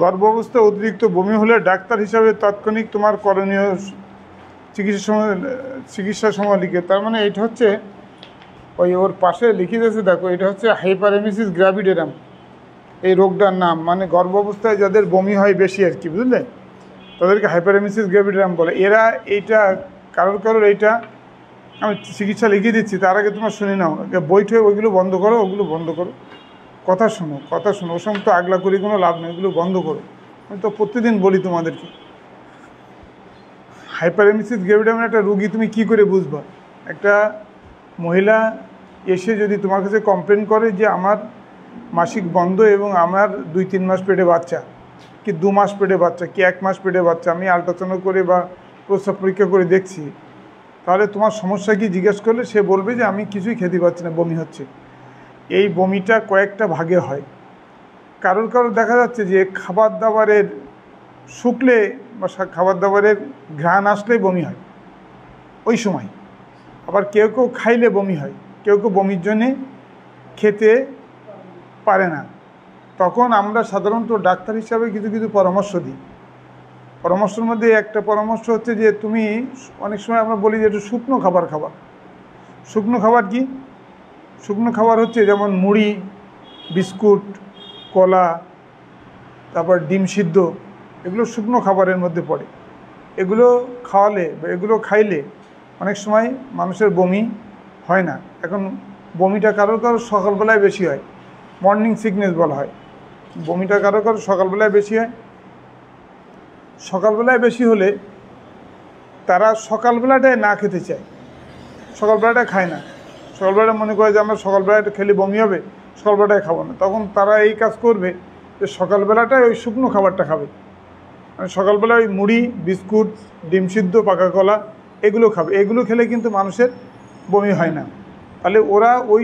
গর্ভাবস্থায় অতিরিক্ত বমি হলে ডাক্তার হিসাবে তাৎক্ষণিক তোমার করণীয় চিকিৎসার সময় লিখে, তার মানে এটা হচ্ছে ওই ওর পাশে লিখে দিয়েছে, দেখো এটা হচ্ছে হাইপারেমিসিস গ্র্যাভিডেরাম, এই রোগটার নাম। মানে গর্ভাবস্থায় যাদের বমি হয় বেশি আর কি, বুঝলে, তাদেরকে হাইপারেমিসিস গ্র্যাভিডেরাম বলে। এরা এইটা কারোর এইটা আমি চিকিৎসা লিখে দিচ্ছি, তার আগে তোমার শুনে নাও, বইটা ওইগুলো বন্ধ করো, ওগুলো বন্ধ করো, কথা শোনো, ও সমস্ত আগলা করি কোনো লাভ নেই, এগুলো বন্ধ করো। আমি তো প্রতিদিন বলি তোমাদেরকে। হাইপারেমিসিস গ্র্যাভিডেরামের একটা রুগী তুমি কি করে বুঝবা? একটা মহিলা এসে যদি তোমার কাছে কমপ্লেন করে যে আমার মাসিক বন্ধ এবং আমার 2-3 মাস পেটে বাচ্চা, কি 2 মাস পেটে বাচ্চা, কি 1 মাস পেটে বাচ্চা, আমি আল্ট্রাসাউন্ড করে বা প্রস্রাব পরীক্ষা করে দেখছি, তাহলে তোমার সমস্যা কি জিজ্ঞেস করলে সে বলবে যে আমি কিছুই খেতে পাচ্ছি না, বমি হচ্ছে। এই বমিটা কয়েকটা ভাগে হয়। কারোর দেখা যাচ্ছে যে খাবার দাবারের শুকলে বা খাবার দাবারের ঘ্রাণ আসলেই বমি হয় ওই সময়। আবার কেউ খাইলে বমি হয়, কেউ বমির জন্যে খেতে পারে না। তখন আমরা সাধারণত ডাক্তার হিসাবে কিছু পরামর্শ দিই। পরামর্শের মধ্যে একটা পরামর্শ হচ্ছে যে তুমি অনেক সময় আমরা বলি যে একটু শুকনো খাবার খাবা। শুকনো খাবার কি? শুকনো খাবার হচ্ছে যেমন মুড়ি, বিস্কুট, কলা, তারপর ডিম সিদ্ধ, এগুলো শুকনো খাবারের মধ্যে পড়ে। এগুলো খাওয়ালে বা এগুলো খাইলে অনেক সময় মানুষের বমি হয় না। এখন বমিটা কারোর সকালবেলায় বেশি হয়, মর্নিং সিকনেস বলা হয়। বমিটা কারোর সকালবেলায় বেশি হয়। সকালবেলায় বেশি হলে তারা সকালবেলাটায় না খেতে চায়, সকালবেলাটা খায় না। সকালবেলাটা মনে করে যে আমরা সকালবেলাটা খেলে বমি হবে, সকালবেলাটায় খাবো না। তখন তারা এই কাজ করবে যে সকালবেলাটায় ওই শুকনো খাবারটা খাবে, মানে সকালবেলায় ওই মুড়ি, বিস্কুট, ডিম সিদ্ধ, পাকা কলা এগুলো খাবে। এগুলো খেলে কিন্তু মানুষের বমি হয় না। তাহলে ওরা ওই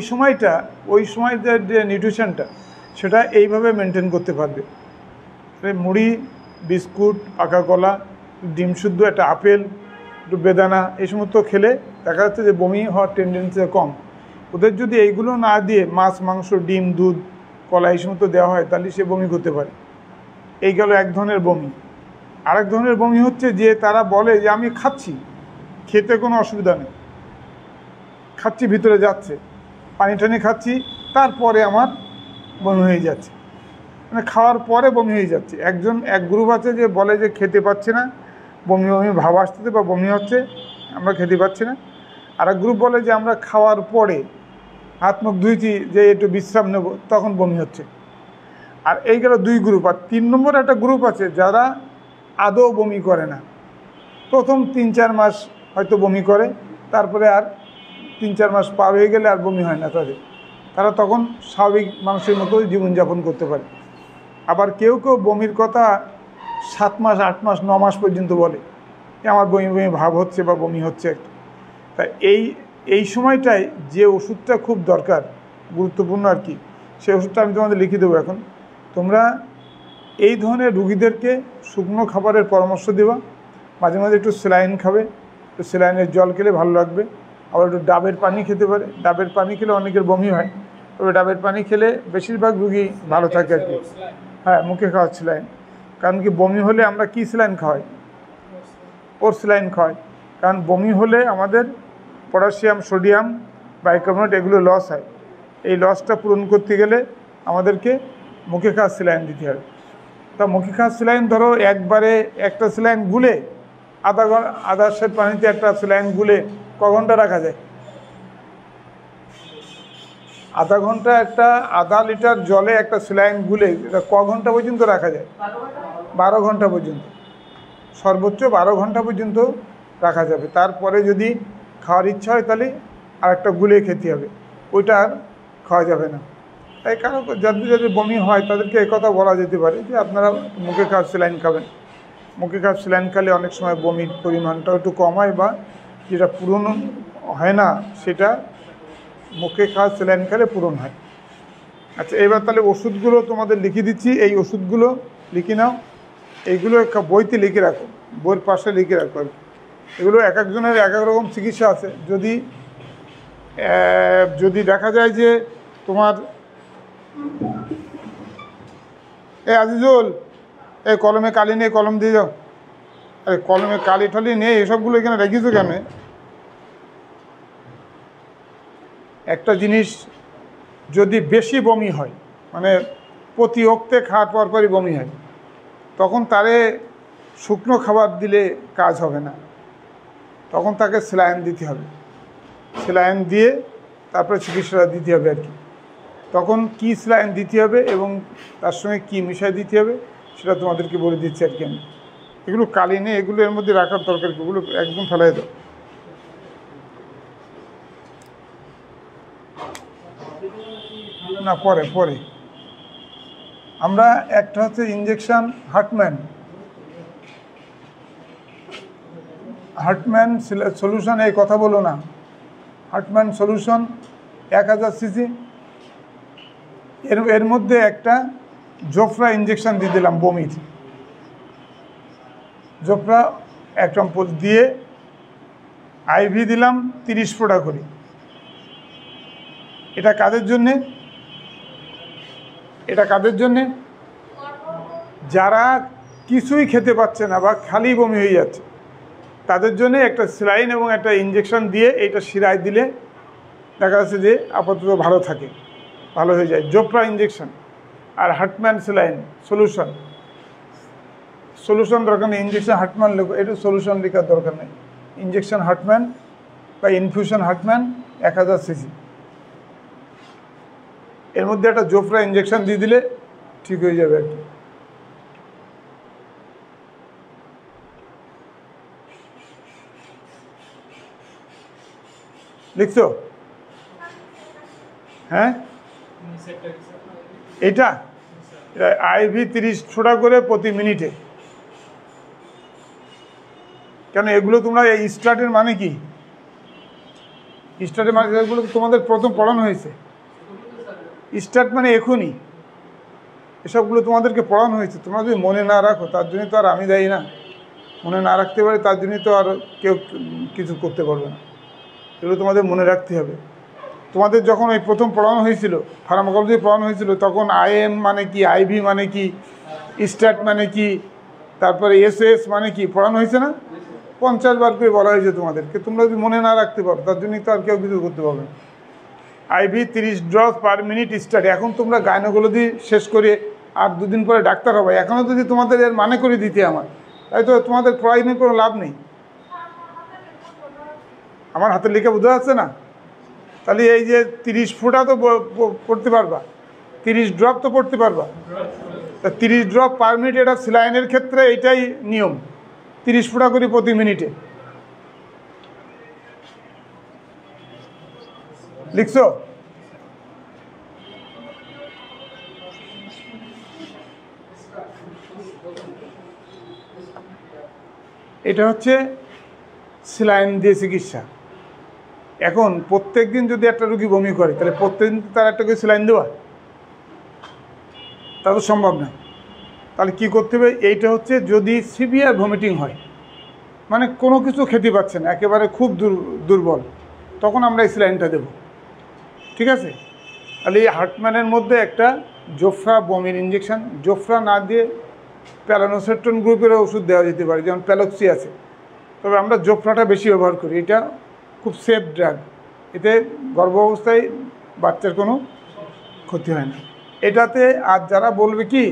সময়টার যে নিউট্রিশনটা সেটা এইভাবে মেনটেন করতে পারবে। মুড়ি, বিস্কুট, পাকা কলা, ডিম সিদ্ধ, একটা আপেল, একটু বেদানা, এই সমস্ত খেলে দেখা যাচ্ছে যে বমি হওয়ার টেন্ডেন্সি কম। ওদের যদি এইগুলো না দিয়ে মাছ, মাংস, ডিম, দুধ, কলা এই সমস্ত দেওয়া হয় তাহলে সে বমি করতে পারে। এই গেল এক ধরনের বমি। আরেক ধরনের বমি হচ্ছে যে তারা বলে যে আমি খাচ্ছি, খেতে কোনো অসুবিধা নেই, খাচ্ছি, ভিতরে যাচ্ছে, পানি টানি খাচ্ছি, তারপরে আমার বমি হয়ে যাচ্ছে, মানে খাওয়ার পরে বমি হয়ে যাচ্ছে। এক গ্রুপ আছে যে বলে যে খেতে পাচ্ছে না, বমি ভাব আসতেছে বা বমি হচ্ছে, আমরা খেতে পাচ্ছি না। আর এক গ্রুপ বলে যে আমরা খাওয়ার পরে হাত মুখ ধুয়েছি, যে একটু বিশ্রাম নেব, তখন বমি হচ্ছে। আর এই গেল 2 গ্রুপ। আর 3 নম্বর একটা গ্রুপ আছে যারা আদৌ বমি করে না। প্রথম 3-4 মাস হয়তো বমি করে, তারপরে আর 3-4 মাস পার হয়ে গেলে আর বমি হয় না তারা তখন স্বাভাবিক মানুষের মতো জীবনযাপন করতে পারে। আবার কেউ বমির কথা 7 মাস, 8 মাস, 9 মাস পর্যন্ত বলে যে আমার বমি ভাব হচ্ছে বা বমি হচ্ছে। তাই এই সময়টায় যে ওষুধটা খুব দরকার, গুরুত্বপূর্ণ আর কি, সেই ওষুধটা আমি তোমাদের লিখে দেবো। এখন তোমরা এই ধরনের রুগীদেরকে শুকনো খাবারের পরামর্শ দেবা, মাঝে মাঝে একটু স্যালাইন খাবে, একটু স্যালাইনের জল খেলে ভালো লাগবে। আবার একটু ডাবের পানি খেতে পারে, ডাবের পানি খেলে অনেকের বমি হয়, তবে ডাবের পানি খেলে বেশিরভাগ রুগী ভালো থাকে আর কি। হ্যাঁ, মুখে খাওয়া স্যালাইন। কারণ কি বমি হলে আমরা কি স্যালাইন খাওয়াই? ওর স্যালাইন খাওয়াই। কারণ বমি হলে আমাদের পটাশিয়াম, সোডিয়াম, বাইকার্বনেট এগুলো লস হয়। এই লসটা পূরণ করতে গেলে আমাদেরকে মুখে খাওয়া স্যালাইন দিতে হবে। তা মুখে খাওয়া স্যালাইন ধরো একবারে একটা স্যালাইন গুলে আধা সের পানিতে একটা স্যালাইন গুলে ক ঘন্টা রাখা যায়? আধা ঘন্টা। আধা লিটার জলে একটা স্যালাইন গুলে এটা ক ঘন্টা পর্যন্ত রাখা যায়? 12 ঘন্টা পর্যন্ত, সর্বোচ্চ 12 ঘন্টা পর্যন্ত রাখা যাবে। তারপরে যদি খাওয়ার ইচ্ছা হয় তাহলে আরেকটা গুলে খেতে হবে, ওইটা আর খাওয়া যাবে না। তাই কারণ যাদের বমি হয় তাদেরকে একথা বলা যেতে পারে যে আপনারা মুখে খাওয়ার স্যালাইন খাবেন। মুখে খাওয়ার স্যালাইন খেলে অনেক সময় বমির পরিমাণটাও একটু কম হয়, বা যেটা পূরণ হয় না সেটা মুখে খাওয়ার স্যালাইন খেলে পূরণ হয়। আচ্ছা, এবার তাহলে ওষুধগুলো তোমাদের লিখে দিচ্ছি। এই ওষুধগুলো লিখে নাও, এইগুলো একটা বইতে লিখে রাখো, বইয়ের পাশে লিখে রাখো। এগুলো এক একজনের এক এক রকম চিকিৎসা আছে। যদি দেখা যায় যে তোমার আজিজুল এই কলমে কালি নিয়ে কলম দিয়ে যাও। আরে কলমে কালি ঠালি নিয়ে এসবগুলো এখানে রেখেছো কেন? একটা জিনিস যদি বেশি বমি হয়, মানে প্রতি অক্তে খাওয়ার পরই বমি হয়, তখন তারে শুকনো খাবার দিলে কাজ হবে না, তখন তাকে স্যালাইন দিতে হবে। স্যালাইন দিয়ে তারপরে চিকিৎসাটা দিতে হবে আর কি। তখন কি স্যালাইন দিতে হবে এবং তার সঙ্গে কি মিশাই দিতে হবে সেটা তোমাদেরকে বলে দিচ্ছি আর কি আমি। এগুলো কালি নেই, এগুলো এর মধ্যে রাখার দরকার, এগুলো একদম ফেলাই দাও। না, পরে পরে আমরা একটা হচ্ছে ইঞ্জেকশন হার্টম্যান সলিউশন, এই কথা বলো না। হার্টম্যান সলিউশন 1000 সিসি, এর মধ্যে একটা জোফরা ইঞ্জেকশন দিয়ে দিলাম বমির। জোফরা 1 অ্যাম্পুল দিয়ে আইভি দিলাম 30 ফোঁটা করে। এটা কাদের জন্যে? এটা কাদের জন্যে? যারা কিছুই খেতে পাচ্ছে না বা খালি বমি হয়ে যাচ্ছে, তাদের জন্য একটা স্যালাইন এবং একটা ইঞ্জেকশন দিয়ে এইটা শিরায় দিলে দেখা যাচ্ছে যে আপাতত ভালো থাকে, ভালো হয়ে যায়। জোফরা ইঞ্জেকশন আর হার্টম্যান স্যালাইন সলিউশন দরকার নেই। ইঞ্জেকশন হার্টম্যান লেখো, এটা সলিউশন লেখার দরকার নেই। ইঞ্জেকশন হার্টম্যান বা ইনফিউশন হার্টম্যান 1000 সিসি, এর মধ্যে একটা জোফরা ইঞ্জেকশন দিয়ে দিলে ঠিক হয়ে যাবে আর কি। লিখছো? হ্যাঁ, এটা আইভি 30 ফোঁটা করে প্রতি মিনিটে। কেন এগুলো তোমরা এই স্টার্টের মানে কি? স্টার্টের মানে এগুলো তোমাদের প্রথম পড়ানো হয়েছে। স্টার্ট মানে এখনই, এসবগুলো তোমাদেরকে পড়ানো হয়েছে। তোমরা যদি মনে না রাখো তার জন্য তো আর আমি দায়ী না। মনে না রাখতে পারি তার জন্যই তো আর কেউ কিছু করতে পারবে না। এগুলো তোমাদের মনে রাখতে হবে। তোমাদের যখন ওই প্রথম পড়ানো হয়েছিল, ফার্মাকোলজি পড়ানো হয়েছিল, তখন আইএম মানে কি, আইভি মানে কি, স্টার্ট মানে কি, তারপরে এসএস মানে কি পড়ানো হয়েছে না? 50 বার করে বলা হয়েছে তোমাদেরকে। তোমরা যদি মনে না রাখতে পারো তার জন্যই তো আর কেউ কিছু করতে পারবে না। IV 30 drop per minute start. এখন তোমরা গাইনোকোলজি শেষ করে আর 2 দিন পরে ডাক্তার হবে, এখনও যদি তোমাদের এর মানে করে দিতে আমার, তাই তো তোমাদের পড়াই নিয়ে কোনো লাভ নেই। আমার হাতে লিখে বোঝা যাচ্ছে না? তাহলে এই যে 30 ফোঁটা তো পড়তে পারবা, 30 ড্রপ তো পড়তে পারবা। তা 30 ড্রপ পার মিনিট, এটা স্যালাইনের ক্ষেত্রে এটাই নিয়ম, 30 ফোঁটা করে প্রতি মিনিটে। লিখছো? এটা হচ্ছে স্যালাইন দিয়ে চিকিৎসা। এখন প্রত্যেক দিন যদি একটা রুগী বমি করে, তাহলে প্রত্যেকদিন তার একটা করে স্যালাইন দেওয়া তা তো সম্ভব না। তাহলে কি করতে হবে? এইটা হচ্ছে যদি সিভিয়ার ভমিটিং হয়, মানে কোনো কিছু খেতে পাচ্ছে না, একেবারে খুব দুর্বল, তখন আমরা এই স্যালাইনটা দেবো। ঠিক আছে? তাহলে এই হার্টম্যানের মধ্যে একটা জোফরা বমির ইঞ্জেকশন, জোফরা না দিয়ে প্যারানোসেট্রন গ্রুপের ওষুধ দেওয়া যেতে পারে, যেমন প্যালক্সি আছে। তবে আমরা জোফরাটা বেশি ব্যবহার করি, এটা খুব সেফ ড্রাগ, এতে গর্ভ অবস্থায় বাচ্চার কোনো ক্ষতি হয় না এটাতে। আর যারা বলবে কি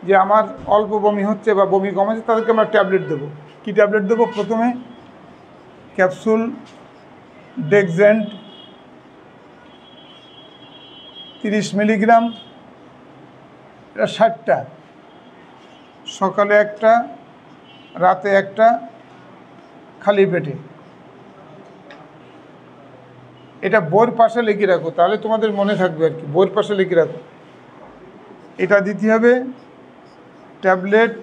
যে আমার অল্প বমি হচ্ছে বা বমি কমেছে, তাদেরকে আমরা ট্যাবলেট দেবো। কি ট্যাবলেট দেবো? প্রথমে ক্যাপসুল ডেক্সেন্ট 30 মিলিগ্রাম, এটা 60টা, সকালে একটা, রাতে একটা, খালি পেটে। এটা বইয়ের পাশে লিখে রাখো, তাহলে তোমাদের মনে থাকবে আর কি। বইয়ের পাশে লিখে রাখো, এটা দিতে হবে ট্যাবলেট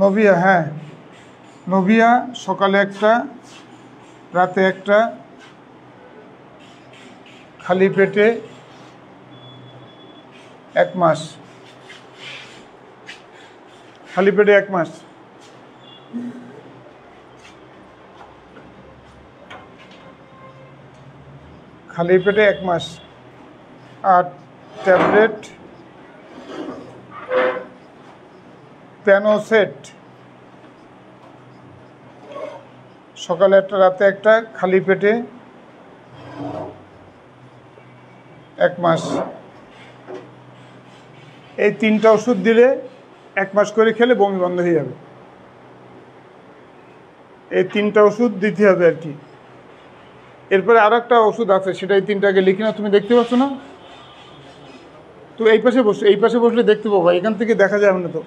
নোভিয়া। হ্যাঁ, নোভিয়া সকালে একটা, রাতে একটা, খালি পেটে 1 মাস। খালি পেটে 1 মাস। খালি পেটে 1 মাস। আর ট্যাবলেট প্যানোসেট, সকালে একটা রাতে একটা, খালি পেটে 1 মাস। এই 3টা ওষুধ দিলে 1 মাস করে খেলে বমি বন্ধ হয়ে যাবে। এই 3টা ওষুধ দিতে হবে আর কি। এরপরে আরও একটা ওষুধ আছে, সেটা এই 3টাকে লিখি না, তুমি দেখতে পাচ্ছ না? তো এই পাশে বসো, এই পাশে বসলে দেখতে পাবো, এখান থেকে দেখা যাবে না তো,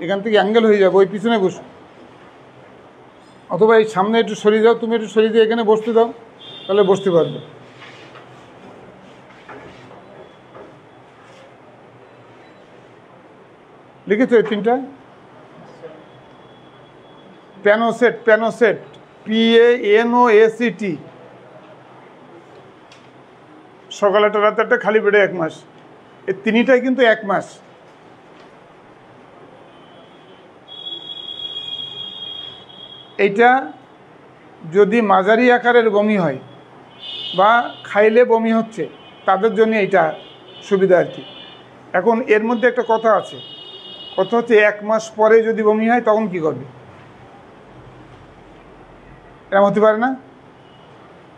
এখান থেকে অ্যাঙ্গেল হয়ে যাবে, ওই পিছনে বসো, অথবা এই সামনে একটু সরিয়ে দাও, তুমি একটু সরিয়ে দিয়ে এখানে বসতে দাও, তাহলে বসতে পারবে। লিখেছো এই 3টা? প্যানোসেট, প্যানোসেট, PANOSET, সকালে একটা রাতে একটা, খালি পেটে 1 মাস। এই 3টাই কিন্তু 1 মাস। এইটা যদি মাঝারি আকারের বমি হয় বা খাইলে বমি হচ্ছে, তাদের জন্য এইটা সুবিধা আর কি। এখন এর মধ্যে একটা কথা আছে, কথা হচ্ছে 1 মাস পরে যদি বমি হয় তখন কি করবে? এরকম হতে পারে না?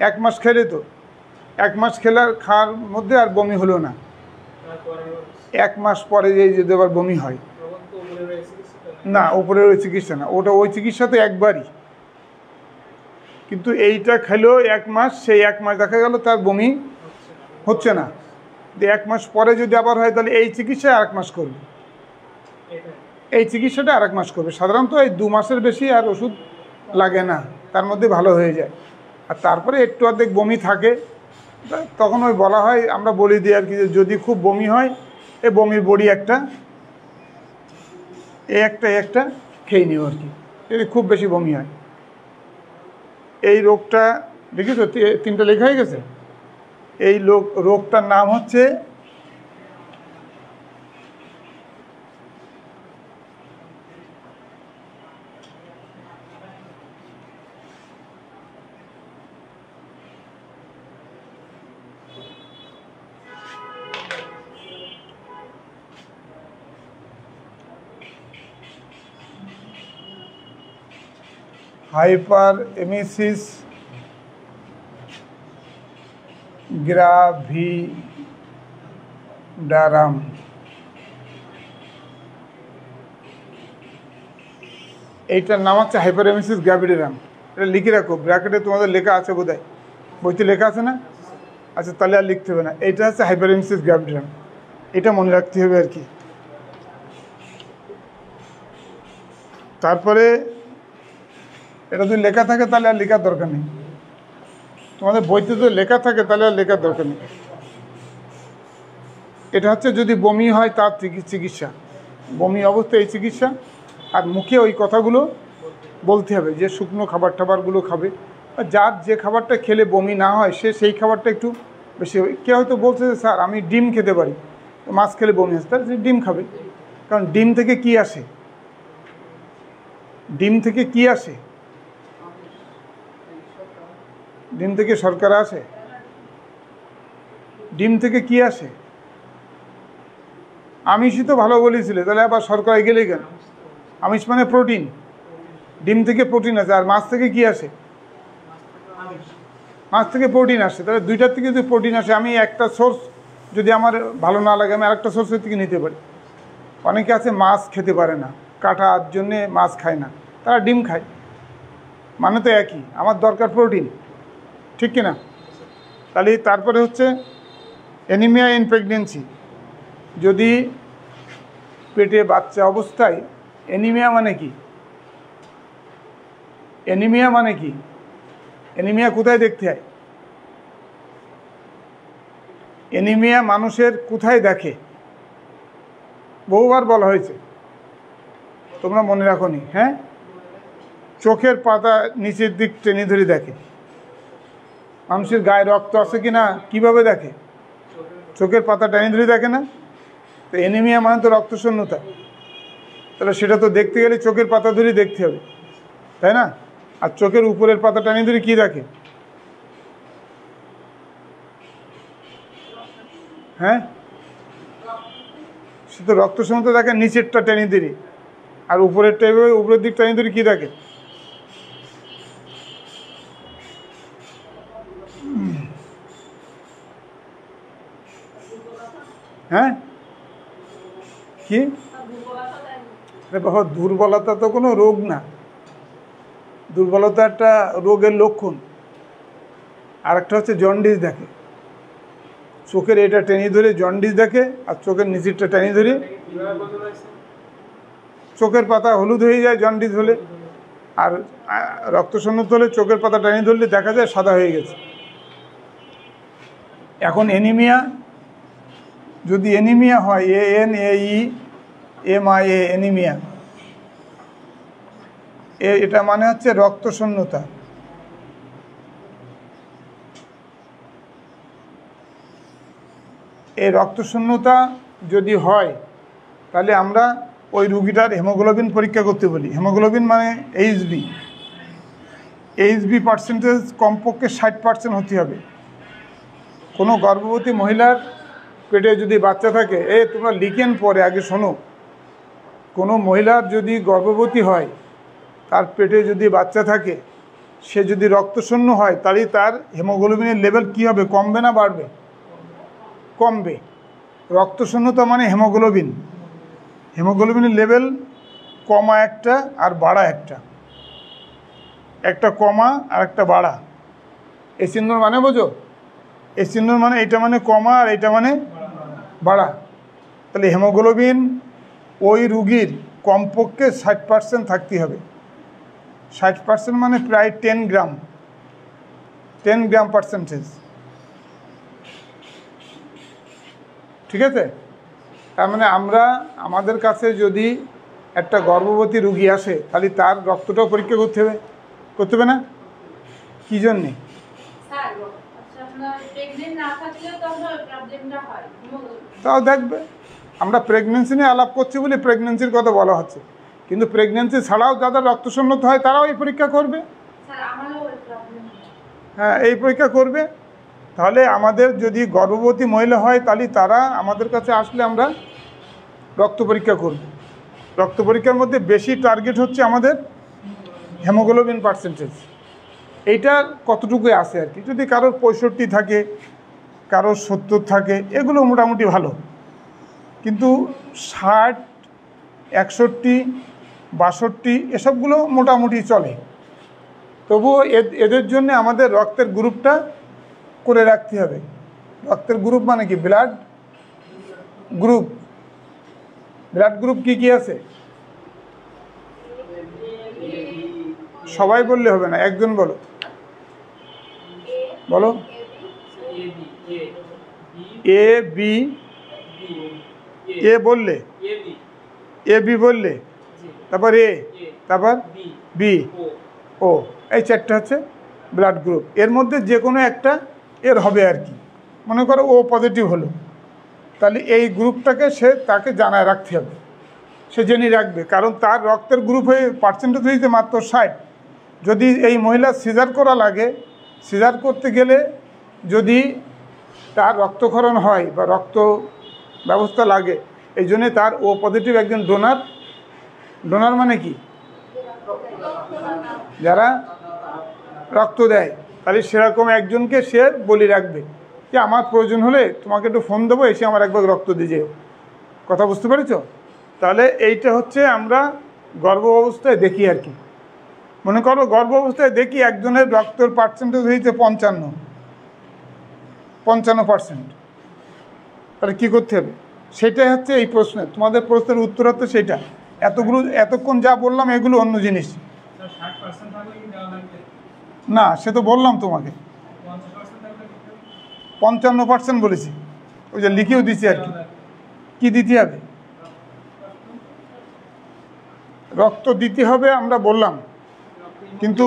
1 মাস খেলে তো, 1 মাস খাওয়ার মধ্যে আর বমি হলো না, 1 মাস পরে যদি আবার বমি হয়, না উপরের ওই চিকিৎসা না, ওটা ওই চিকিৎসা তো একবারই, কিন্তু এইটা খেলেও 1 মাস, সেই 1 মাস দেখা গেল তার বমি হচ্ছে না, 1 মাস পরে যদি আবার হয় তাহলে এই চিকিৎসা 1 মাস করবে, এই চিকিৎসাটা 1 মাস করবে। সাধারণত এই 2 মাসের বেশি আর ওষুধ লাগে না, তার মধ্যে ভালো হয়ে যায়। আর তারপরে একটু অর্ধেক বমি থাকে, তখন ওই বলা হয়, আমরা বলি দিই আর কি, যে যদি খুব বমি হয় এই বমির বড়ি একটা একটা খেয়ে নিও আর কি, যদি খুব বেশি বমি হয়। এই রোগটা দেখেছো 3টা লেখা হয়ে গেছে। এই রোগটার নাম হচ্ছে হাইপারএমেসিস গ্রাভিডারাম। এইটার নাম হচ্ছে হাইপারএমেসিস গ্রাভিডারাম। এটা লিখে রাখো, ব্র্যাকেটে তোমাদের লেখা আছে বোধহয়, বইতে লেখা আছে না? আচ্ছা, তাহলে আর লিখতে হবে না। এইটা হচ্ছে হাইপারএমেসিস গ্রাভিডারাম, এটা মনে রাখতে হবে আর কি। তারপরে এটা যদি লেখা থাকে তাহলে আর লেখার দরকার নেই, তোমাদের বইতে যদি লেখা থাকে তাহলে আর লেখার দরকার নেই। এটা হচ্ছে যদি বমি হয় তার চিকিৎসা, বমি অবস্থায় এই চিকিৎসা। আর মুখে ওই কথাগুলো বলতে হবে, যে শুকনো খাবারগুলো খাবে, যার যে খাবারটা খেলে বমি না হয় সে সেই খাবারটা একটু বেশি। কেউ হয়তো বলছে যে স্যার আমি ডিম খেতে পারি, মাছ খেলে বমি আসে, তাহলে সে ডিম খাবে। কারণ ডিম থেকে কি আসে? ডিম থেকে কি আসে? ডিম থেকে শর্করা আসে। ডিম থেকে কি আসে? আমিষই তো ভালো বলেছিলে, তাহলে আবার শর্করায় গেলে কেন? আমিষ মানে প্রোটিন, ডিম থেকে প্রোটিন আসে। আর মাছ থেকে কি আসে? মাছ থেকে প্রোটিন আসে। তাহলে দুইটার থেকে যদি প্রোটিন আসে, আমি একটা সোর্স যদি আমার ভালো না লাগে, আমি আরেকটা সোর্সের থেকে নিতে পারি। অনেকে আছে মাছ খেতে পারে না, কাটার জন্যে মাছ খায় না, তারা ডিম খায়, মানে তো একই। আমার দরকার প্রোটিন, ঠিক কিনা? তাহলে তারপরে হচ্ছে অ্যানিমিয়া ইন প্রেগনেন্সি, যদি পেটে বাচ্চা অবস্থায়, অ্যানিমিয়া মানে কি? অ্যানিমিয়া মানে কি? অ্যানিমিয়া কোথায় দেখতে হয়? অ্যানিমিয়া মানুষের কোথায় দেখে? বহুবার বলা হয়েছে, তোমরা মনে রাখো নি? হ্যাঁ, চোখের পাতা নিচের দিক টেনে ধরে দেখে। মানুষের গায়ে রক্ত আছে কি না কীভাবে দেখে? চোখের পাতা টেনে ধরে দেখে না? তো অ্যানিমিয়া মানে তো রক্তশূন্যতা, তাহলে সেটা তো দেখতে গেলে চোখের পাতা ধরে দেখতে হবে, তাই না? আর চোখের উপরের পাতা টেনে ধরে কী দেখে? হ্যাঁ, সে তো রক্তশূন্যতা দেখে নিচেরটা টেনে ধরে। আর উপরেরটা এভাবে উপরের দিকটা টানি ধরে কী থাকে? হ্যাঁ কি বাবা, দুর্বলতা তো কোনো রোগ না, দুর্বলতা একটা রোগের লক্ষণ। আর একটা হচ্ছে জন্ডিস দেখে, চোখের এটা টেনে ধরে জন্ডিস দেখে, আর চোখের নিচেরটা টেনে ধরে চোখের পাতা হলুদ হয়ে যায় জন্ডিস হলে, আর রক্তশূন্যতা হলে চোখের পাতা টেনে ধরলে দেখা যায় সাদা হয়ে গেছে। এখন অ্যানিমিয়া, যদি অ্যানিমিয়া হয়, ANAEMIA, অ্যানিমিয়া, এটা মানে হচ্ছে রক্তশূন্যতা। এই রক্তশূন্যতা যদি হয় তাহলে আমরা ওই রুগীটার হিমোগ্লোবিন পরীক্ষা করতে বলি। হিমোগ্লোবিন মানে এইচবি পার্সেন্টেজ কমপক্ষে 60% হতে হবে। কোনো গর্ভবতী মহিলার পেটে যদি বাচ্চা থাকে, তোমরা লিখেন পরে, আগে শোনো, কোনো মহিলার যদি গর্ভবতী হয়, তার পেটে যদি বাচ্চা থাকে, সে যদি রক্তশূন্য হয়, তাহলে তার হিমোগ্লোবিনের লেভেল কী হবে? কমবে না বাড়বে? কমবে। রক্তশূন্যতা মানে হিমোগ্লোবিন, হিমোগ্লোবিনের লেভেল কমা একটা আর বাড়া একটা, একটা কমা আর একটা বাড়া। এই চিহ্ন মানে বোঝো? এই চিহ্ন মানে এইটা মানে কমা আর এইটা মানে বাড়া। তাহলে হিমোগ্লোবিন ওই রুগীর কমপক্ষে 60% থাকতে হবে। 60% মানে প্রায় 10 গ্রাম পার্সেন্টেজ, ঠিক আছে? তার মানে আমাদের কাছে যদি একটা গর্ভবতী রুগী আসে, তাহলে তার রক্তটাও পরীক্ষা করতে হবে না? কী জন্যে? তাও দেখবে, আমরা প্রেগনেন্সি নিয়ে আলাপ করছি বলে প্রেগনেন্সির কথা বলা হচ্ছে, কিন্তু প্রেগনেন্সি ছাড়াও যাদের রক্তশূন্যতা হয় তারাও এই পরীক্ষা করবে। হ্যাঁ, এই পরীক্ষা করবে। তাহলে আমাদের যদি গর্ভবতী মহিলা হয়, তাহলে তারা আমাদের কাছে আসলে আমরা রক্ত পরীক্ষা করব। রক্ত পরীক্ষার মধ্যে বেশি টার্গেট হচ্ছে আমাদের হিমোগ্লোবিন পার্সেন্টেজ, এইটার কতটুকু আছে আর কি। যদি কারোর 65 থাকে, কারোর 70 থাকে, এগুলো মোটামুটি ভালো, কিন্তু 60, 61, 62 এসবগুলো মোটামুটি চলে। তবুও এদের জন্য আমাদের রক্তের গ্রুপটা করে রাখতে হবে। রক্তের গ্রুপ মানে কি? ব্লাড গ্রুপ কি আছে? সবাই বললে হবে না, একজন বলো। AB, বললে, AB বললে, তারপর A, তারপর B, O, এই 4টা হচ্ছে ব্লাড গ্রুপ। এর মধ্যে যে কোনো একটা এর হবে আর কি। মনে করো O পজিটিভ হলো, তাহলে এই গ্রুপটাকে তাকে জানায় রাখতে হবে, সে জেনে রাখবে, কারণ তার রক্তের গ্রুপ হয়ে পার্সেন্টেজ হয়েছে মাত্র 60। যদি এই মহিলা সিজার করা লাগে, সিজার করতে গেলে যদি তার রক্তক্ষরণ হয় বা রক্ত ব্যবস্থা লাগে, এই জন্যে তার O পজিটিভ একজন ডোনার মানে কি? যারা রক্ত দেয়, তাহলে সেরকম একজনকে সে বলি রাখবে যে আমার প্রয়োজন হলে তোমাকে একটু ফোন দেবো, এসে আমার একবার রক্ত দিয়ে যেও। কথা বুঝতে পেরেছ? তাহলে এইটা হচ্ছে আমরা গর্ভ অবস্থায় দেখি আর কি। মনে করো গর্ভ অবস্থায় দেখি একজনের রক্তের পার্সেন্টেজ হয়েছে 55%, তাহলে কী করতে হবে? সেটাই হচ্ছে এই প্রশ্নের, তোমাদের প্রশ্নের উত্তর হচ্ছে সেইটা। এতক্ষণ যা বললাম এগুলো অন্য জিনিস না, সে তো বললাম তোমাকে 55% বলেছি, ওই যে লিখেও দিচ্ছি আর কি। কী দিতে হবে? রক্ত দিতে হবে আমরা বললাম, কিন্তু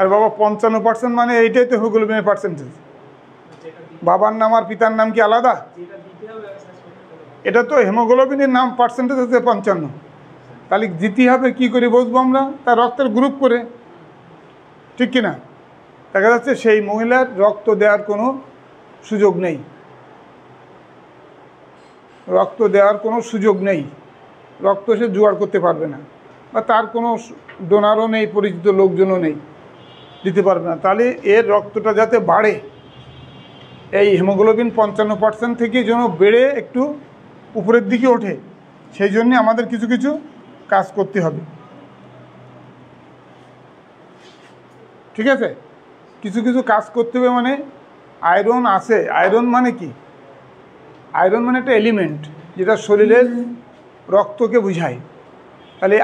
আর বাবা 55% মানে এইটাই তো হিমোগ্লোবিনের পার্সেন্টেজ। বাবার নাম আর পিতার নাম কি আলাদা? এটা তো হিমোগ্লোবিনের নাম, পার্সেন্টেজ হচ্ছে 55। তাহলে দিতে হবে কী করে বুঝবো আমরা? তার রক্তের গ্রুপ করে, ঠিক কিনা? দেখা যাচ্ছে সেই মহিলার রক্ত দেওয়ার কোনো সুযোগ নেই, রক্ত সে জোগাড় করতে পারবে না, বা তার কোনো ডোনারও নেই, পরিচিত লোকজনও নেই, দিতে পারবে না। তাহলে এর রক্তটা যাতে বাড়ে, এই হিমোগ্লোবিন 55% থেকে যেন বেড়ে একটু উপরের দিকে ওঠে, সেই জন্যে আমাদের কিছু কিছু কাজ করতে হবে। ঠিক আছে, কিছু কিছু কাজ করতে হবে। মানে আয়রন আছে, আয়রন মানে কি? আয়রন মানে একটা এলিমেন্ট যেটা শরীরের রক্তকে বুঝায়। তাহলে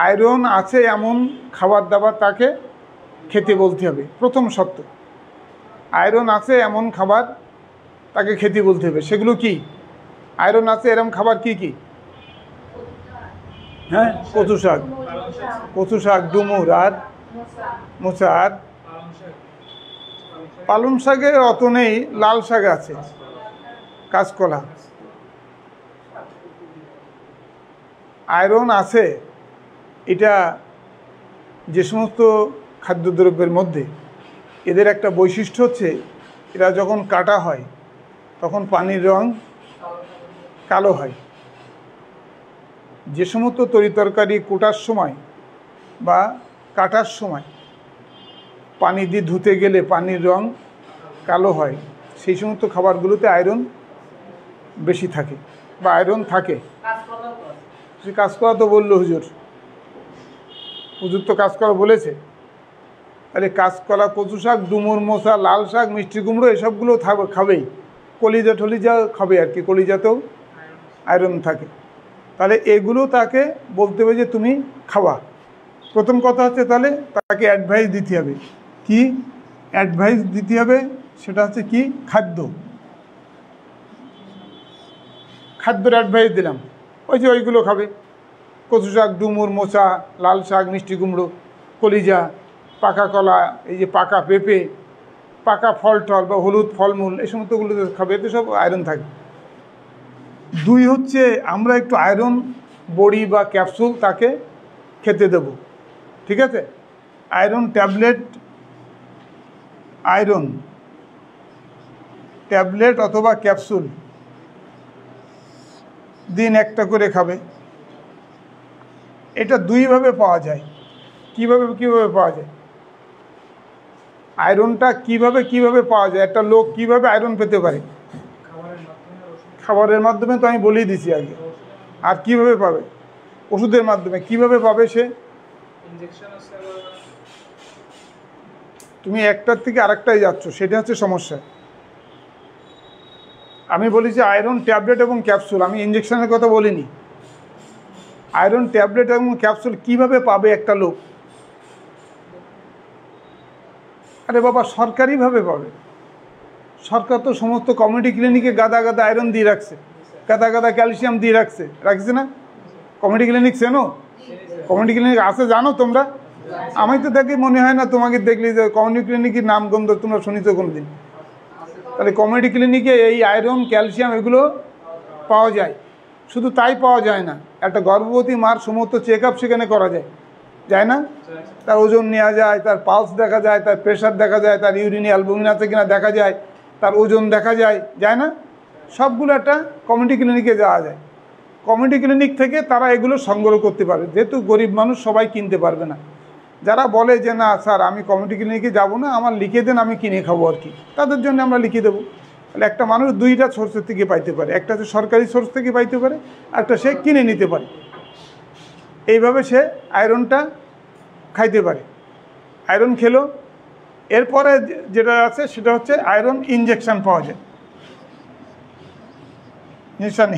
আয়রন আছে এমন খাবার দাবার তাকে খেতে বলতে হবে, প্রথম শর্ত। আয়রন আছে এমন খাবার তাকে খেতে বলতে হবে। সেগুলো কি? আয়রন আছে এরকম খাবার কি কি? হ্যাঁ, কচু শাক, কচু শাক, ডুমুর, আর মোচা, আর পালং শাকে অত নেই, লাল শাক আছে, কাঁচকলা। আয়রন আছে, এটা যে সমস্ত খাদ্যদ্রব্যের মধ্যে এদের একটা বৈশিষ্ট্য হচ্ছে, এরা যখন কাটা হয় তখন পানির রং কালো হয়। যে সমস্ত তরিতরকারি কোটার সময় বা কাটার সময় পানি দিয়ে ধুতে গেলে পানির রং কালো হয়, সেই সমস্ত খাবারগুলোতে আয়রন বেশি থাকে বা আয়রন থাকে। সে কাঁচকলা তো বললো হুজুর, হুজুর তো কাঁচকলা বলেছে। তাহলে কাঁচকলা, কচু শাক, ডুমুর, মোচা, লাল শাক, মিষ্টি কুমড়ো এসবগুলো খাবেই। কলিজা টলিজা খাবে আর কি, কলিজাতেও আয়রন থাকে। তাহলে এগুলো তাকে বলতে হবে যে তুমি খাওয়া। প্রথম কথা হচ্ছে তাহলে তাকে অ্যাডভাইস দিতে হবে। কি অ্যাডভাইস দিতে হবে? সেটা হচ্ছে কি? খাদ্যর অ্যাডভাইস দিলাম। ওই যে ওইগুলো খাবে, কচু শাক, ডুমুর, মোচা, লাল শাক, মিষ্টি কুমড়ো, কলিজা, পাকা কলা, এই যে পাকা পেঁপে, পাকা ফল টল বা হলুদ ফলমূল, এই সমস্তগুলো খাবে, এতে সব আয়রন থাকে। 2 হচ্ছে আমরা একটু আয়রন বড়ি বা ক্যাপসুল তাকে খেতে দেব। ঠিক আছে, আয়রন ট্যাবলেট অথবা ক্যাপসুল দিন একটা করে খাবে। এটা 2 ভাবে পাওয়া যায়। কিভাবে পাওয়া যায়? আয়রনটা কিভাবে পাওয়া যায়? একটা লোক কিভাবে আয়রন পেতে পারে? খাবারের মাধ্যমে তো আমি বলেই দিছি আগে। আর কিভাবে পাবে? ওষুধের মাধ্যমে। কিভাবে পাবে সে? তুমি একটার থেকে আরেকটাই যাচ্ছ, সেটা হচ্ছে সমস্যা। আমি বলেছি আয়রন ট্যাবলেট এবং ক্যাপসুল, আমি ইঞ্জেকশনের কথা বলিনি। আয়রন ট্যাবলেট এবং ক্যাপসুল কিভাবে পাবে একটা লোক? আরে বাবা, সরকারিভাবে পাবে। সরকার তো সমস্ত কমিউনিটি ক্লিনিকে গাদা গাদা আয়রন দিয়ে রাখছে, গাদা গাদা ক্যালসিয়াম দিয়ে রাখছে না? কমিউনিটি ক্লিনিক চেনো? কমিউনিটি ক্লিনিক আছে জানো তোমরা? আমি তো দেখি মনে হয় না তোমাকে দেখলে যে কমিউনিটি ক্লিনিকের নামগন্ধ তোমরা শুনেছো কোনোদিন। তাহলে কমিউনিটি ক্লিনিকে এই আয়রন, ক্যালসিয়াম এগুলো পাওয়া যায়। শুধু তাই পাওয়া যায় না, একটা গর্ভবতী মার সমস্ত চেক আপ সেখানে করা যায় না? তার ওজন নেওয়া যায়, তার পালস দেখা যায়, তার প্রেশার দেখা যায়, তার ইউরিনে অ্যালবুমিন আছে কিনা দেখা যায়, তার ওজন দেখা যায় না? সবগুলো একটা কমিউনিটি ক্লিনিকে যাওয়া যায়। কমিউনিটি ক্লিনিক থেকে তারা এগুলো সংগ্রহ করতে পারবে, যেহেতু গরিব মানুষ সবাই কিনতে পারবে না। যারা বলে যে না স্যার আমি কমিউনিটি ক্লিনিকে যাবো না, আমার লিখে দেন, আমি কিনে খাবো আর কি, তাদের জন্য আমরা লিখে দেবো। তাহলে একটা মানুষ 2টা সোর্সের থেকে পাইতে পারে, একটা হচ্ছে সরকারি সোর্স থেকে পাইতে পারে, একটা সে কিনে নিতে পারে। এইভাবে সে আয়রনটা খাইতে পারে। আয়রন খেলো। এরপরে যেটা আছে সেটা হচ্ছে আয়রন ইনজেকশন পাওয়া যায়। ইনজেকশন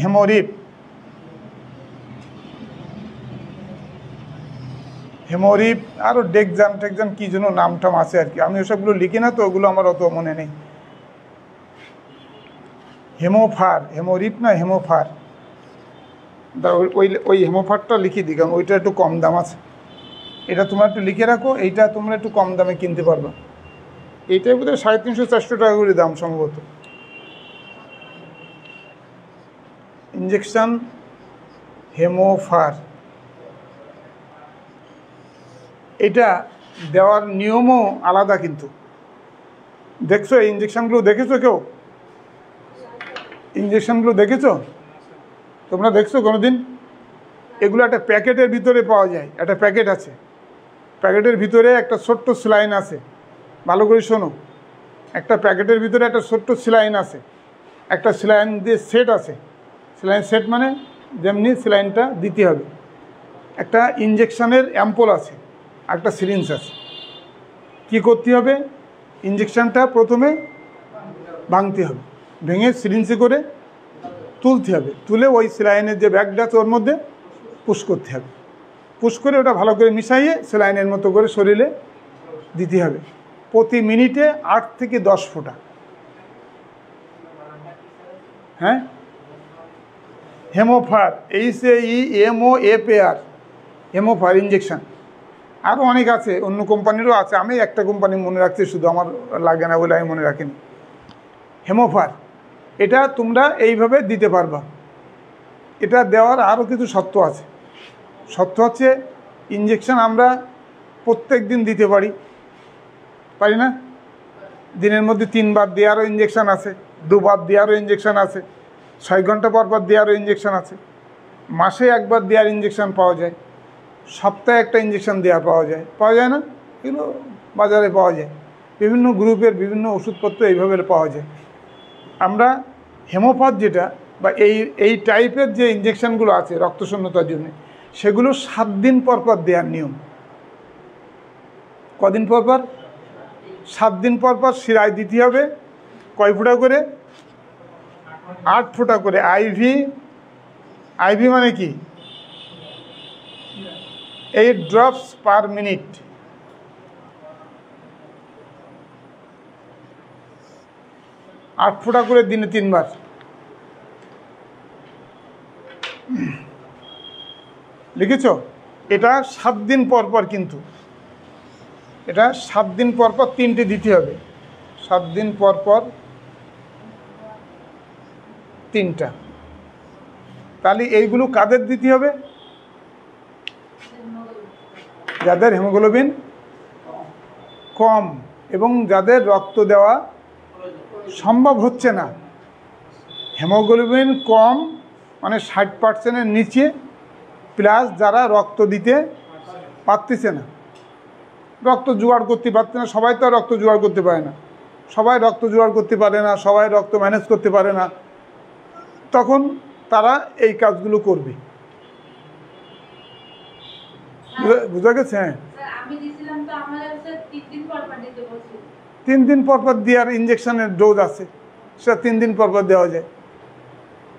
হেমোরিপ আরও টেকজাম কী যেন নামটাম আছে আর কি, আমি ওসবগুলো লিখি না তো, ওগুলো আমার অত মনে নেই। হেমোরিপ না হেমোফার, ওই হেমোফারটা লিখে দিই, কারণ ওইটা একটু কম দাম আছে। এটা তোমরা একটু লিখে রাখো, এইটা তোমরা একটু কম দামে কিনতে পারবে। এইটাই বোধহয় 350-400 টাকা করে দাম সম্ভবত। ইনজেকশন হেমোফার, এটা দেওয়ার নিয়মও আলাদা কিন্তু। দেখছো এই ইঞ্জেকশনগুলো? দেখেছো কেউ ইঞ্জেকশনগুলো? দেখেছো তোমরা? দেখছো কোনোদিন? এগুলো একটা প্যাকেটের ভিতরে পাওয়া যায়, একটা প্যাকেট আছে, প্যাকেটের ভিতরে একটা ছোট্ট স্যালাইন আছে, ভালো করে শোনো, একটা প্যাকেটের ভিতরে একটা ছোট্ট স্যালাইন আছে, একটা স্যালাইন দিয়ে সেট আছে, স্যালাইন সেট মানে যেমনি স্যালাইনটা দিতে হবে, একটা ইঞ্জেকশনের অ্যাম্পল আছে, একটা সিরিঞ্জ আছে। কি করতে হবে? ইঞ্জেকশনটা প্রথমে ভাঙতে হবে, ভেঙে সিরিঞ্জে করে তুলতে হবে, তুলে ওই স্যালাইনের যে ব্যাগটা আছে ওর মধ্যে পুশ করতে হবে, পুশ করে ওটা ভালো করে মিশাইয়ে স্যালাইনের মতো করে শরীরে দিতে হবে। প্রতি মিনিটে 8 থেকে 10 ফোঁটা। হ্যাঁ, হেমোফার, HAEMOFAR, হেমোফার ইঞ্জেকশন। আরও অনেক আছে, অন্য কোম্পানিরও আছে, আমি একটা কোম্পানি মনে রাখছি শুধু, আমার লাগে না বলে আমি মনে রাখিনি। হেমোফার এটা তোমরা এইভাবে দিতে পারবা। এটা দেওয়ার আরও কিছু শর্ত আছে। শর্ত হচ্ছে ইঞ্জেকশন আমরা প্রত্যেক দিন দিতে পারি না? দিনের মধ্যে 3 বার দেওয়ারও ইঞ্জেকশন আছে, 2 বার দেওয়ারও ইঞ্জেকশন আছে, 6 ঘন্টা পর পর দেওয়ারও ইঞ্জেকশন আছে, মাসে 1 বার দেওয়ার ইঞ্জেকশন পাওয়া যায়, সপ্তাহে একটা ইঞ্জেকশন দেওয়া পাওয়া যায় না? এগুলো বাজারে পাওয়া যায়, বিভিন্ন গ্রুপের বিভিন্ন ওষুধপত্র এইভাবে পাওয়া যায়। আমরা হেমোপ্যাথ যেটা বা এই টাইপের যে ইঞ্জেকশনগুলো আছে রক্তশূন্যতার জন্য, সেগুলো 7 দিন পর পর দেওয়ার নিয়ম। কদিন পর পর? 7 দিন পর পর শিরায় দিতে হবে। কয় ফোঁটা করে? 8 ফোঁটা করে। আইভি মানে কি? 8 ড্রপস পার মিনিট। আট ফোঁটা করে দিনে 3 বার। লিখেছ? এটা 7 দিন পর পর, কিন্তু এটা 7 দিন পর পর 3টে দিতে হবে। 7 দিন পর পর 3টা। তাহলে এইগুলো কাদের দিতে হবে? যাদের হিমোগ্লোবিন কম এবং যাদের রক্ত দেওয়া সম্ভব হচ্ছে না। হিমোগ্লোবিন কম মানে 60%-এর নিচে, প্লাস যারা রক্ত দিতে পারতেছে না, রক্ত জোগাড় করতে পারছে না। সবাই তো রক্ত জোগাড় করতে পারে না, সবাই রক্ত জোগাড় করতে পারে না, সবাই রক্ত ম্যানেজ করতে পারে না, তখন তারা এই কাজগুলো করবে। বুঝা গেছে? হ্যাঁ, 3 দিন পর পর দেওয়ার ইঞ্জেকশনের ডোজ আছে, সেটা 3 দিন পর পর দেওয়া যায়।